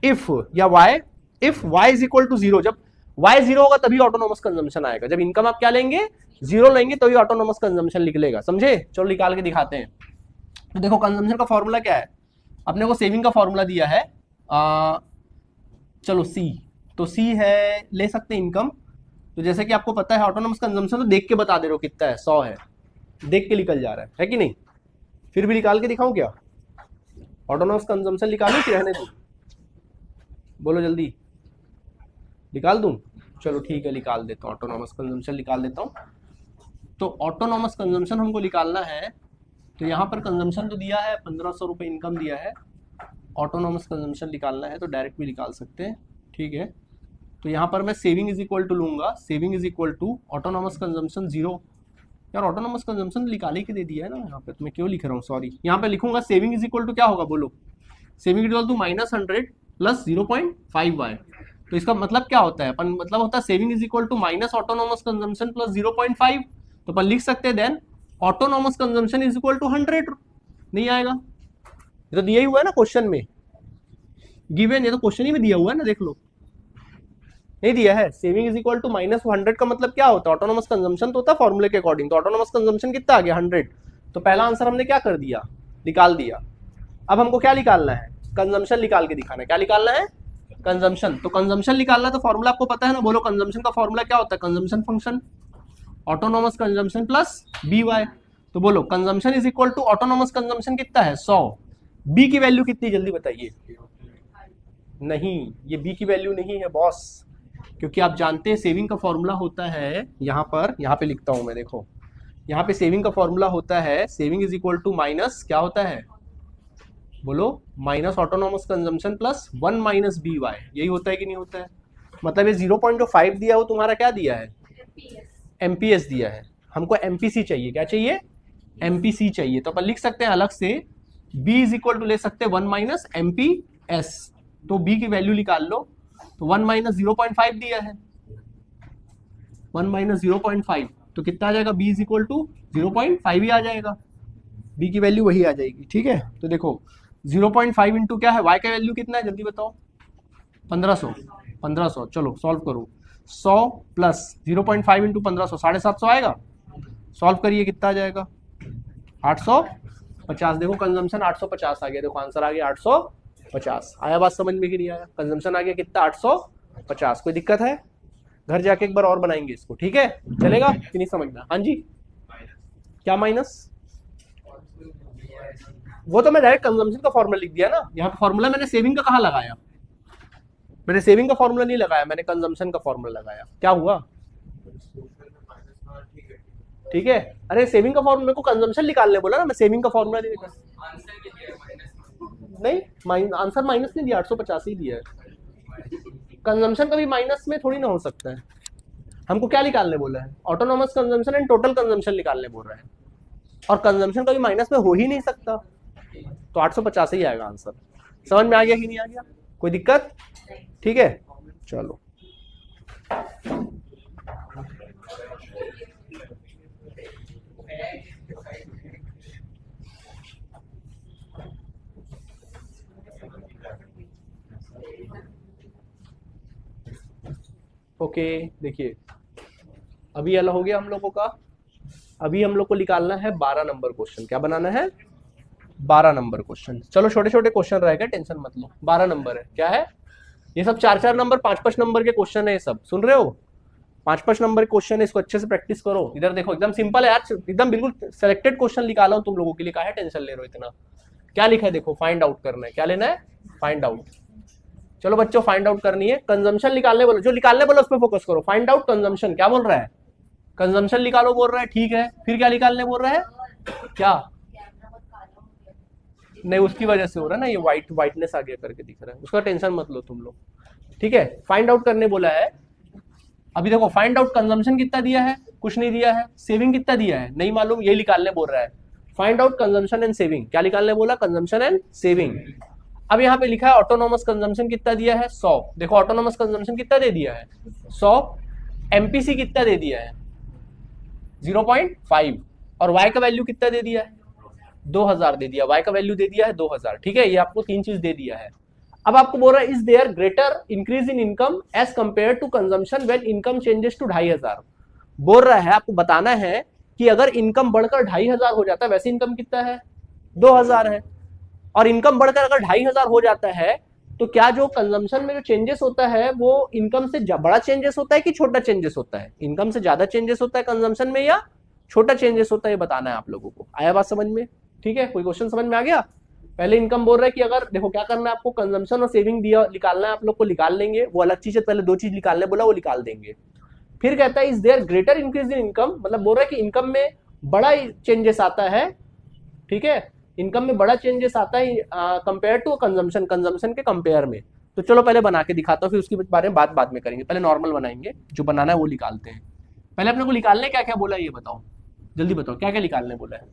इफ, या y, if y is equal to 0। जब y 0 होगा तभी ऑटोनॉमस कंजम्पशन आएगा। जब इनकम आप क्या लेंगे? 0 लेंगे तभी ऑटोनॉमस कंजम्पशन निकलेगा, समझे? चलो निकाल के दिखाते हैं। तो देखो कंजम्पशन का फॉर्मूला क्या है, अपने को सेविंग का फॉर्मूला दिया है, चलो सी, तो सी है, ले सकते हैं इनकम। तो जैसे कि आपको पता है ऑटोनॉमस कंजम्पशन तो देख के बता दे रहे हो कितना है, 100 है, देख के निकल जा रहा है कि नहीं? फिर भी निकाल के दिखाऊं क्या? ऑटोनॉमस कंजम्पशन निकालूं कि रहने दूं? बोलो जल्दी, निकाल दूं? चलो ठीक है, निकाल देता हूँ, ऑटोनॉमस कंजम्पशन निकाल देता हूँ। तो ऑटोनॉमस कंजम्पशन हमको निकालना है, तो यहाँ पर कंजम्पशन तो दिया है 1500 रुपये इनकम दिया है। ऑटोनॉमस कंजम्पशन निकालना है तो डायरेक्ट भी निकाल सकते हैं, ठीक है। तो यहाँ पर मैं सेविंग इज इक्वल टू लूंगा, saving is equal to autonomous consumption 0। यार ऑटोनॉमस कंजम्पशन निकाल ही के दे दिया है ना यहाँ पे, तो मैं क्यों लिख रहा हूँ, सॉरी। यहाँ पे लिखूंगा सेविंग इज इक्वल टू क्या होगा बोलो? Saving is equal to -100 plus 0.5y। तो इसका मतलब क्या होता है? अपन मतलब होता है saving is equal to minus autonomous consumption plus 0.5। तो अपन लिख सकते हैं then autonomous consumption is equal to 100। नहीं आएगा, ये तो दिया ही हुआ है ना क्वेश्चन में, गिवन, ये तो क्वेश्चन ही में दिया हुआ है ना, देख लो। नहीं दिया है, सेविंग इज इक्वल टू -100 का मतलब क्या होता है? ऑटोनॉमस कंजम्पशन तो होता है फॉर्मूले के अकॉर्डिंग। तो ऑटोनॉमस कंजम्पशन कितना आ गया? 100। तो पहला आंसर हमने क्या कर दिया? निकाल दिया। अब हमको क्या निकालना है? कंजम्पशन निकाल के दिखाना है। क्या निकालना है? कंजम्पशन। तो कंजम्पशन निकालना, तो फॉर्मूला आपको पता है ना, बोलो कंजम्पशन का फॉर्मूला क्या होता है? Consumption function autonomous consumption plus B Y. तो बोलो consumption is equal to autonomous consumption कितना है? 100। बी की वैल्यू कितनी, जल्दी बताइए। नहीं, ये बी की वैल्यू नहीं है बॉस, क्योंकि आप जानते हैं सेविंग का फॉर्मूला होता है यहाँ पे लिखता हूं मैं, देखो यहाँ पे सेविंग का फॉर्मूला होता है, saving is equal to minus क्या होता है बोलो? Minus autonomous consumption plus 1 minus B Y. यही होता है कि नहीं होता है? मतलब ये 0.5 दिया है, वो तुम्हारा क्या दिया है? एमपीएस दिया है। हमको एमपीसी चाहिए, क्या चाहिए? एमपीसी चाहिए। तो अपन लिख सकते हैं अलग से, बी इज इक्वल टू ले सकते हैं 1 माइनस एमपीएस। तो बी की वैल्यू निकाल लो, तो 1 माइनस 0.5 दिया है, 1 माइनस 0.5, तो कितना आ जाएगा? बी इज इक्वल टू 0.5 ही आ जाएगा, बी की वैल्यू वही आ जाएगी, ठीक है। तो देखो 0.5 इंटू क्या है, वाई का वैल्यू कितना है जल्दी बताओ? 1500। 1500, चलो सॉल्व करो। 100 प्लस 0.5 इंटू 1500, 750 आएगा। सॉल्व करिए, कितना आ जाएगा? 850। देखो कंजम्पशन 850 आ गया, देखो आंसर आ गया 850। आया बात समझ में कि नहीं आया? कंजम्पशन आ गया कितना? 850। कोई दिक्कत है? घर जाके एक बार और बनाएंगे इसको, ठीक है? चलेगा कि नहीं समझना? हाँ जी, क्या माइनस? वो तो मैं डायरेक्ट कंजम्पशन का फॉर्मूला लिख दिया ना। यहाँ पे फॉर्मूला मैंने सेविंग का कहाँ लगाया? मैंने सेविंग का फॉर्मूला नहीं लगाया, मैंने कंजम्पशन का फॉर्मूला लगाया। क्या हुआ? ठीक है। अरे सेविंग का फॉर्मूला, मेरे को कंजम्पशन निकालने बोला ना, मैं सेविंग का फॉर्मूला नहीं निकाल। नहीं, आंसर माइनस नहीं दिया, 850 ही दिया है। कंजम्पशन कभी माइनस में थोड़ी ना हो सकता है। हमको क्या निकालने बोला है? Autonomous consumption and total consumption निकालने बोल रहा है, और कंजम्पशन कभी माइनस में हो ही नहीं सकता। तो 850 ही आएगा आंसर। समझ में आ गया कि नहीं आ गया? कोई दिक्कत? ठीक है, चलो। ओके देखिए अभी अलग हो गया हम लोगों का। अभी हम लोग को निकालना है 12 नंबर क्वेश्चन। क्या बनाना है? 12 नंबर क्वेश्चन। चलो छोटे छोटे क्वेश्चन रहेगा, टेंशन मत लो। 12 नंबर है। क्या है ये? सब 4-4 नंबर 5-5 नंबर के क्वेश्चन है ये सब, सुन रहे हो? 5-5 नंबर के क्वेश्चन है, इसको अच्छे से प्रैक्टिस करो। इधर देखो एकदम सिंपल है यार, एकदम बिल्कुल सिलेक्टेड क्वेश्चन निकाला हूं तुम लोगों के लिए। काहे टेंशन ले रहे हो इतना? क्या लिखा है देखो, फाइंड आउट करना है। क्या लेना है? Find out. चलो बच्चों फाइंड आउट करनी है। कंजम्पशन निकालने बोलो, जो निकालने बोलो उस पर फोकस करो। Find out consumption. क्या बोल रहा है? कंजम्पशन निकालो बोल रहा है, ठीक है। फिर क्या निकालने बोल रहा है? क्या? नहीं उसकी वजह से हो रहा है ना, ये व्हाइटनेस आगे करके दिख रहा है, उसका टेंशन मत लो तुम लोग, ठीक है। फाइंड आउट करने बोला है। अभी देखो फाइंड आउट कंजम्पशन कितना दिया है, कुछ नहीं दिया है। सेविंग कितना दिया है, नहीं मालूम, ये निकालने बोल रहा है। Find out consumption and saving. क्या निकालने बोला? Consumption and saving. अब यहाँ पे लिखा है ऑटोनोमस कंजम्पशन कितना दिया है? 100। देखो ऑटोनोमस कंजम्पशन कितना दे दिया है? 100। एमपीसी कितना दे दिया है? 0.5। और y का वैल्यू कितना दे दिया है? 2000 दे दिया। y का वैल्यू दे दिया है 2000, ठीक है। ये आपको 3 चीज दे दिया है। अब आपको बोल रहा है is there greater increase in income as compare to consumption when income changes to 2500। बोल रहा है आपको बताना है कि अगर इनकम बढ़कर 2500 हो जाता है, वैसे इनकम कितना है? 2000 है। और इनकम बढ़कर अगर 2500 हो जाता है तो क्या जो कंजम्पशन में जो चेंजेस होता है वो इनकम से बड़ा चेंजेस होता है कि छोटा चेंजेस होता है? इनकम से ज्यादा चेंजेस होता है कंजम्पशन में या छोटा चेंजेस होता है? ये बताना है आप लोगों को। आया बात समझ में? ठीक है, कोई क्वेश्चन समझ में आ गया? पहले इनकम बोल रहा है कि अगर देखो क्या करना है आपको, कंजम्पशन और सेविंग दिया निकालना है आप लोग को, निकाल लेंगे, वो अलग चीज है। पहले 2 चीज निकालने बोला, वो निकाल देंगे। फिर कहता है is there greater increase in income, मतलब बोल रहा है कि इनकम में बड़ा चेंजेस आता है, ठीक है। इनकम में बड़ा चेंजेस आता है कंपेयर टू कंजम्पशन, कंजम्पशन के कंपेयर में। तो चलो पहले बना के दिखाता हूँ, फिर उसके बारे में बाद में करेंगे। पहले नॉर्मल बनाएंगे, जो बनाना है वो निकालते हैं। पहले अपने को निकालने क्या क्या बोला है ये बताओ, जल्दी बताओ क्या क्या निकालने बोला है।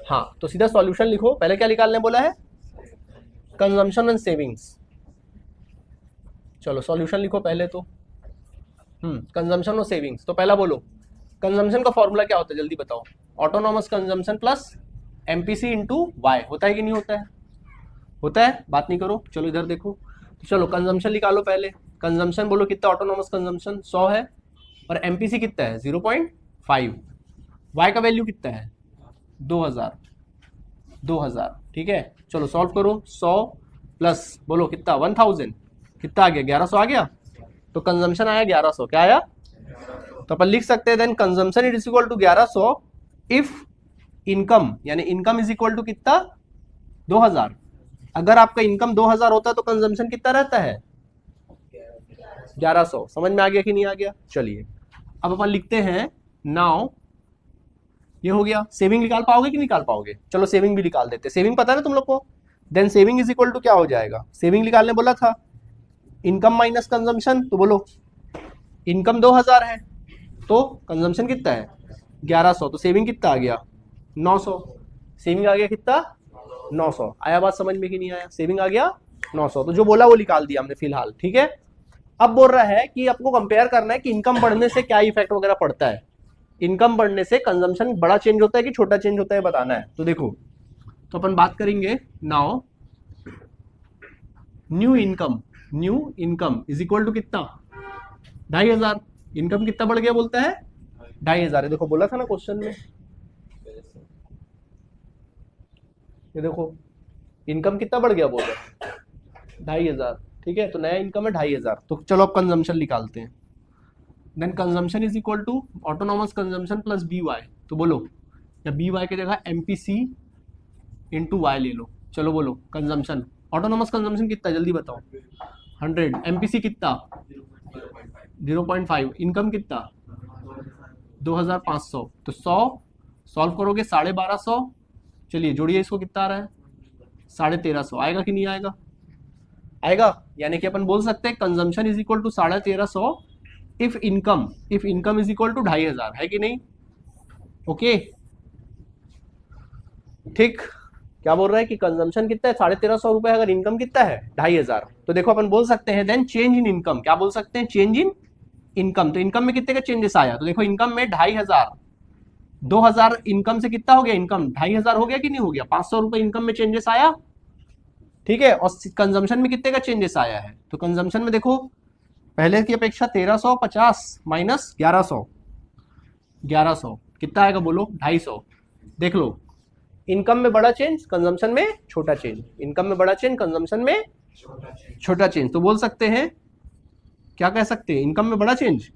हाँ तो सीधा सॉल्यूशन लिखो। पहले क्या निकालने बोला है? Consumption and savings. चलो सॉल्यूशन लिखो पहले तो। कंजम्पशन और सेविंग्स। तो पहला बोलो कंजम्पशन का फॉर्मूला क्या होता है, जल्दी बताओ। Autonomous consumption plus MPC into Y. होता है कि नहीं होता है? होता है, बात नहीं करो। चलो इधर देखो, तो चलो कंजम्पशन निकालो पहले। कंजम्पशन बोलो कितना? ऑटोनोमस कंजम्पशन 100 है और एमपीसी कितना है? 0.5। वाई का वैल्यू कितना है? 2000, ठीक है। चलो सॉल्व करो। 100 प्लस बोलो कितना? 1000। कितना आ गया? 1100 आ गया। तो कंजम्पशन आया 1100। क्या आया? तो अपन लिख सकते हैं then consumption is equal to 1100 if income, यानी इनकम इज इक्वल टू कितना? 2000। अगर आपका इनकम 2000 होता है तो कंजम्पशन कितना रहता है? 1100। समझ में आ गया कि नहीं आ गया? चलिए अब अपन लिखते हैं नाउ, ये हो गया। सेविंग निकाल पाओगे कि निकाल पाओगे? चलो सेविंग भी निकाल देते। सेविंग पता है ना तुम लोग को। Then saving is equal to क्या हो जाएगा? सेविंग निकालने बोला था, इनकम माइनस कंजम्पशन। तो बोलो इनकम 2000 है तो कंजम्पशन कितना है? 1100। तो सेविंग कितना आ गया? 900। सेविंग आ गया कितना? 900। आया बात समझ में कि नहीं आया? सेविंग आ गया 900। तो जो बोला वो निकाल दिया हमने फिलहाल, ठीक है। अब बोल रहा है कि आपको कंपेयर करना है कि इनकम बढ़ने से क्या इफेक्ट वगैरह पड़ता है। इनकम बढ़ने से कंजम्पशन बड़ा चेंज होता है कि छोटा चेंज होता है, बताना है। तो देखो, तो अपन बात करेंगे now new income is equal to कितना? 2500। इनकम कितना बढ़ गया बोलता है? 2500। देखो बोला था ना क्वेश्चन में, ये देखो इनकम कितना बढ़ गया बोल रहा है? 2500, ठीक है। तो नया इनकम है 2500। तो चलो अब कंजम्पशन निकालते हैं। Then consumption is equal to autonomous consumption plus B Y. तो बोलो, या बी वाई की जगह एमपीसी इंटू वाई ले लो। चलो बोलो कंजम्पशन, ऑटोनोमस कंजम्पशन कितना जल्दी बताओ? 100। एमपीसी कितना? 0.5। इनकम कितना? 2500। तो 100 सॉल्व करोगे 1250। चलिए जोड़िए इसको, कितना आ रहा है? 1350। आएगा कि नहीं आएगा? आएगा। यानी कि अपन बोल सकते हैं consumption is equal to 1350 if income is equal to 2500, है कि नहीं? ओके ठीक। क्या बोल रहा है कि कंजम्पशन कितना है? 1350 रुपए, अगर इनकम कितना है? 2500। तो देखो अपन बोल सकते हैं देन चेंज इन इनकम। क्या बोल सकते हैं? Change in income. तो इनकम में कितने का चेंजेस आया? तो देखो इनकम में 2500, 2000 इनकम से कितना हो गया? इनकम 2500 हो गया कि नहीं हो गया? 500 रुपए इनकम में चेंजेस आया, ठीक है। और कंजम्पशन में कितने का चेंजेस आया है? तो कंजम्पशन में देखो पहले की अपेक्षा 1350 माइनस 1100, 1100 कितना आएगा बोलो? 250। देख लो, इनकम में बड़ा चेंज, कंजम्पशन में छोटा चेंज, इनकम में बड़ा चेंज, कंजम्पशन में छोटा चेंज। तो बोल सकते हैं, क्या कह सकते हैं? इनकम में बड़ा चेंज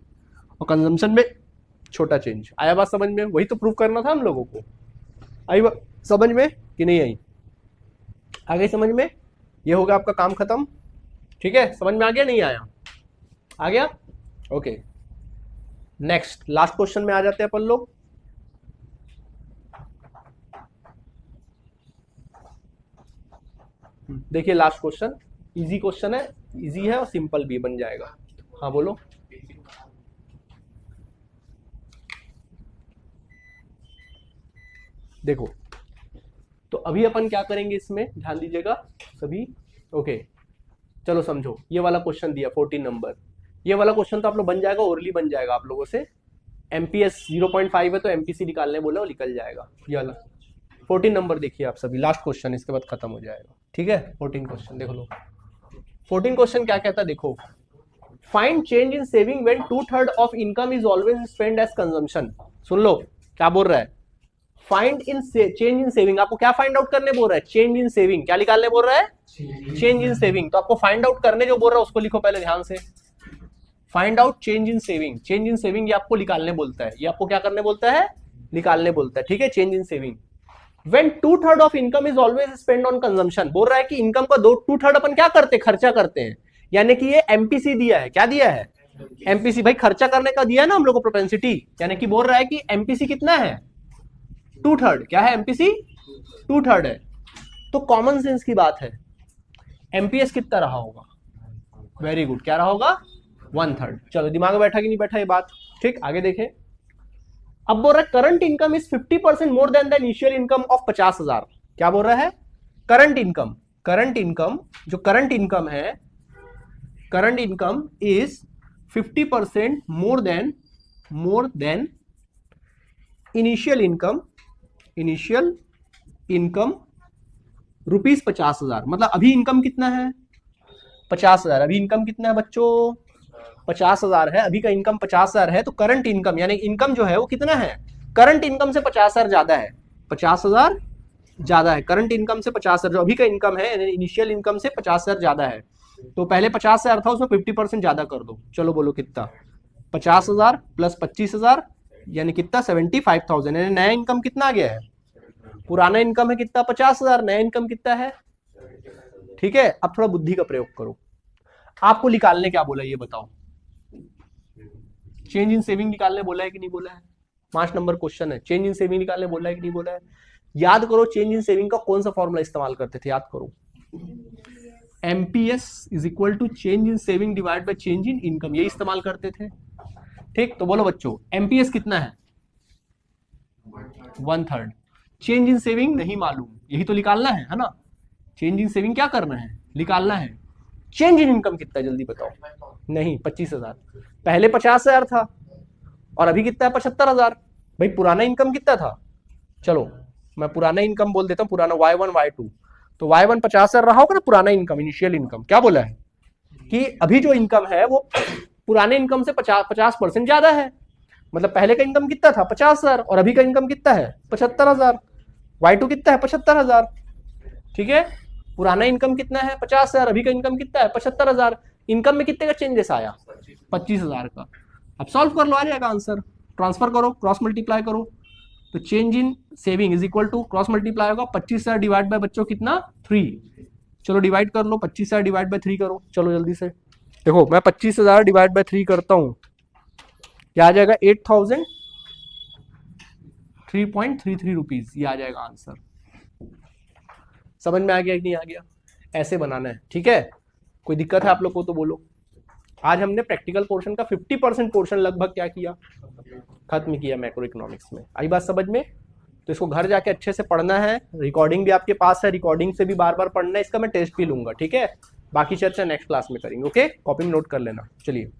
और कंजम्पशन में छोटा चेंज। आया बात समझ में? वही तो प्रूव करना था हम लोगों को। आई समझ में कि नहीं आई? आ गई समझ में? ये होगा आपका काम खत्म। ठीक है, समझ में आ गया? नहीं आया? आ गया? ओके, नेक्स्ट लास्ट क्वेश्चन में आ जाते हैं अपन लोग। देखिए लास्ट क्वेश्चन, इजी क्वेश्चन है, इजी है और सिंपल भी बन जाएगा। हाँ बोलो। देखो, तो अभी अपन क्या करेंगे इसमें, ध्यान दीजिएगा सभी। ओके, चलो समझो, ये वाला क्वेश्चन दिया 14 नंबर, ये वाला क्वेश्चन तो आप लोग बन जाएगा, ओरली बन जाएगा आप लोगों से। एमपीएस 0.5 है तो एमपीसी निकालने बोला, वो निकल जाएगा। ये वाला 14 नंबर देखिए आप सभी, लास्ट क्वेश्चन, इसके बाद खत्म हो जाएगा। ठीक है, 14 क्वेश्चन देख लो। 14 क्वेश्चन क्या कहता है देखो, find change in saving when 2/3 of income is always spend as consumption. सुन लो क्या बोल रहा है, find in change in saving. आपको क्या फाइंड आउट करने बोल रहा है? Change in saving. क्या निकालने बोल रहा है? Change in saving. तो आपको फाइंड आउट करने जो बोल रहा है उसको लिखो पहले ध्यान से। Find out change in saving. Change in saving ये आपको निकालने बोलता है, ये आपको क्या करने बोलता है? निकालने बोलता है। ठीक है, change in saving when 2/3 of income is always spend on consumption. बोल रहा है कि इनकम का 2/3 अपन क्या करते हैं? खर्चा करते हैं। यानी कि ये एमपीसी दिया है। क्या दिया है? एमपीसी। भाई खर्चा करने का दिया है ना हम लोग को प्रोपेंसिटी, यानी कि बोल रहा है कि एमपीसी कितना है? 2/3। क्या है? एमपीसी 2/3 है। तो कॉमन सेंस की बात है, एमपीएस कितना रहा होगा? वेरी गुड, क्या रहा होगा? 1/3। चलो दिमाग में बैठा कि नहीं बैठा ये बात? ठीक, आगे देखें। अब बोल रहा है current income is 50% more than the initial income of 50,000। क्या बोल रहा है? करंट इनकम, करंट इनकम, जो करंट इनकम है, current income is 50% more than initial income, initial income rupees 50,000। मतलब अभी इनकम कितना है? 50,000। अभी इनकम कितना है बच्चों? 50,000 है। अभी का इनकम 50,000 है, तो करंट इनकम यानी इनकम जो है वो कितना है? करंट इनकम से 50,000 ज्यादा है। 50,000 ज्यादा है करंट इनकम से। 50,000 जो अभी का इनकम है, इनिशियल इनकम से 50,000 ज्यादा है। तो पहले 50,000 था, उसमें 50% ज्यादा कर दो। चलो बोलो कितना? 50,000 प्लस 25,000 यानी कितना? 75,000। यानी नया इनकम कितना आ गया है? पुराना इनकम है कितना? 50,000। नया इनकम कितना है? ठीक है, अब थोड़ा बुद्धि का प्रयोग करो। आपको निकालने क्या बोला ये बताओ? चेंज इन सेविंग निकालने बोला है कि नहीं बोला है? 5 नंबर क्वेश्चन है, चेंज इन सेविंग निकालने बोला है कि नहीं बोला है? याद करो चेंज इन सेविंग का कौन सा फॉर्मूला इस्तेमाल करते थे, याद करो। MPS is equal to change in saving divide by change in income, ये इस्तेमाल करते थे। ठीक, तो बोलो बच्चों एमपीएस कितना है? 1/3। चेंज इन सेविंग नहीं मालूम, यही तो निकालना है ना? चेंज इन सेविंग क्या करना है? निकालना है। चेंज इन इनकम कितना है जल्दी बताओ? नहीं, 25,000। पहले 50,000 था और अभी कितना है? 75,000। भाई पुराना इनकम कितना था? चलो मैं पुराना इनकम बोल देता हूँ, पुराना Y1 Y2। तो Y1 50,000 रहा होगा ना पुराना इनकम, इनिशियल इनकम। क्या बोला है कि अभी जो इनकम है वो पुराने इनकम से 50% ज्यादा है। मतलब पहले का इनकम कितना था? 50,000 और अभी का इनकम कितना है? 75,000। Y2 कितना है? 75,000। ठीक है, पुराना इनकम कितना है? 50,000। अभी का इनकम कितना है? 75,000। इनकम में कितने का चेंजेस आया? 25,000 का। अब सॉल्व कर लो, आ जाएगा आंसर। ट्रांसफर करो, क्रॉस मल्टीप्लाई करो। तो change in saving is equal to cross multiply होगा 25,000 डिवाइड बाय बच्चों कितना? 3। चलो डिवाइड कर लो, 25,000 डिवाइड बाय 3 करो। चलो जल्दी से देखो, मैं 25,000 डिवाइड बाय 3 करता हूं, क्या आ जाएगा? 8,003.33 रुपीज, ये आ जाएगा आंसर। समझ में आ गया कि नहीं आ गया? ऐसे बनाना है। ठीक है, कोई दिक्कत है आप लोग को तो बोलो। आज हमने प्रैक्टिकल पोर्शन का 50% पोर्शन लगभग क्या किया? खत्म किया मैक्रो इकोनॉमिक्स में। आई बात समझ में? तो इसको घर जाके अच्छे से पढ़ना है। रिकॉर्डिंग भी आपके पास है, रिकॉर्डिंग से भी बार बार पढ़ना है। इसका मैं टेस्ट भी लूंगा। ठीक है, बाकी चर्चा नेक्स्ट क्लास में करेंगे। ओके, कॉपी में नोट कर लेना। चलिए।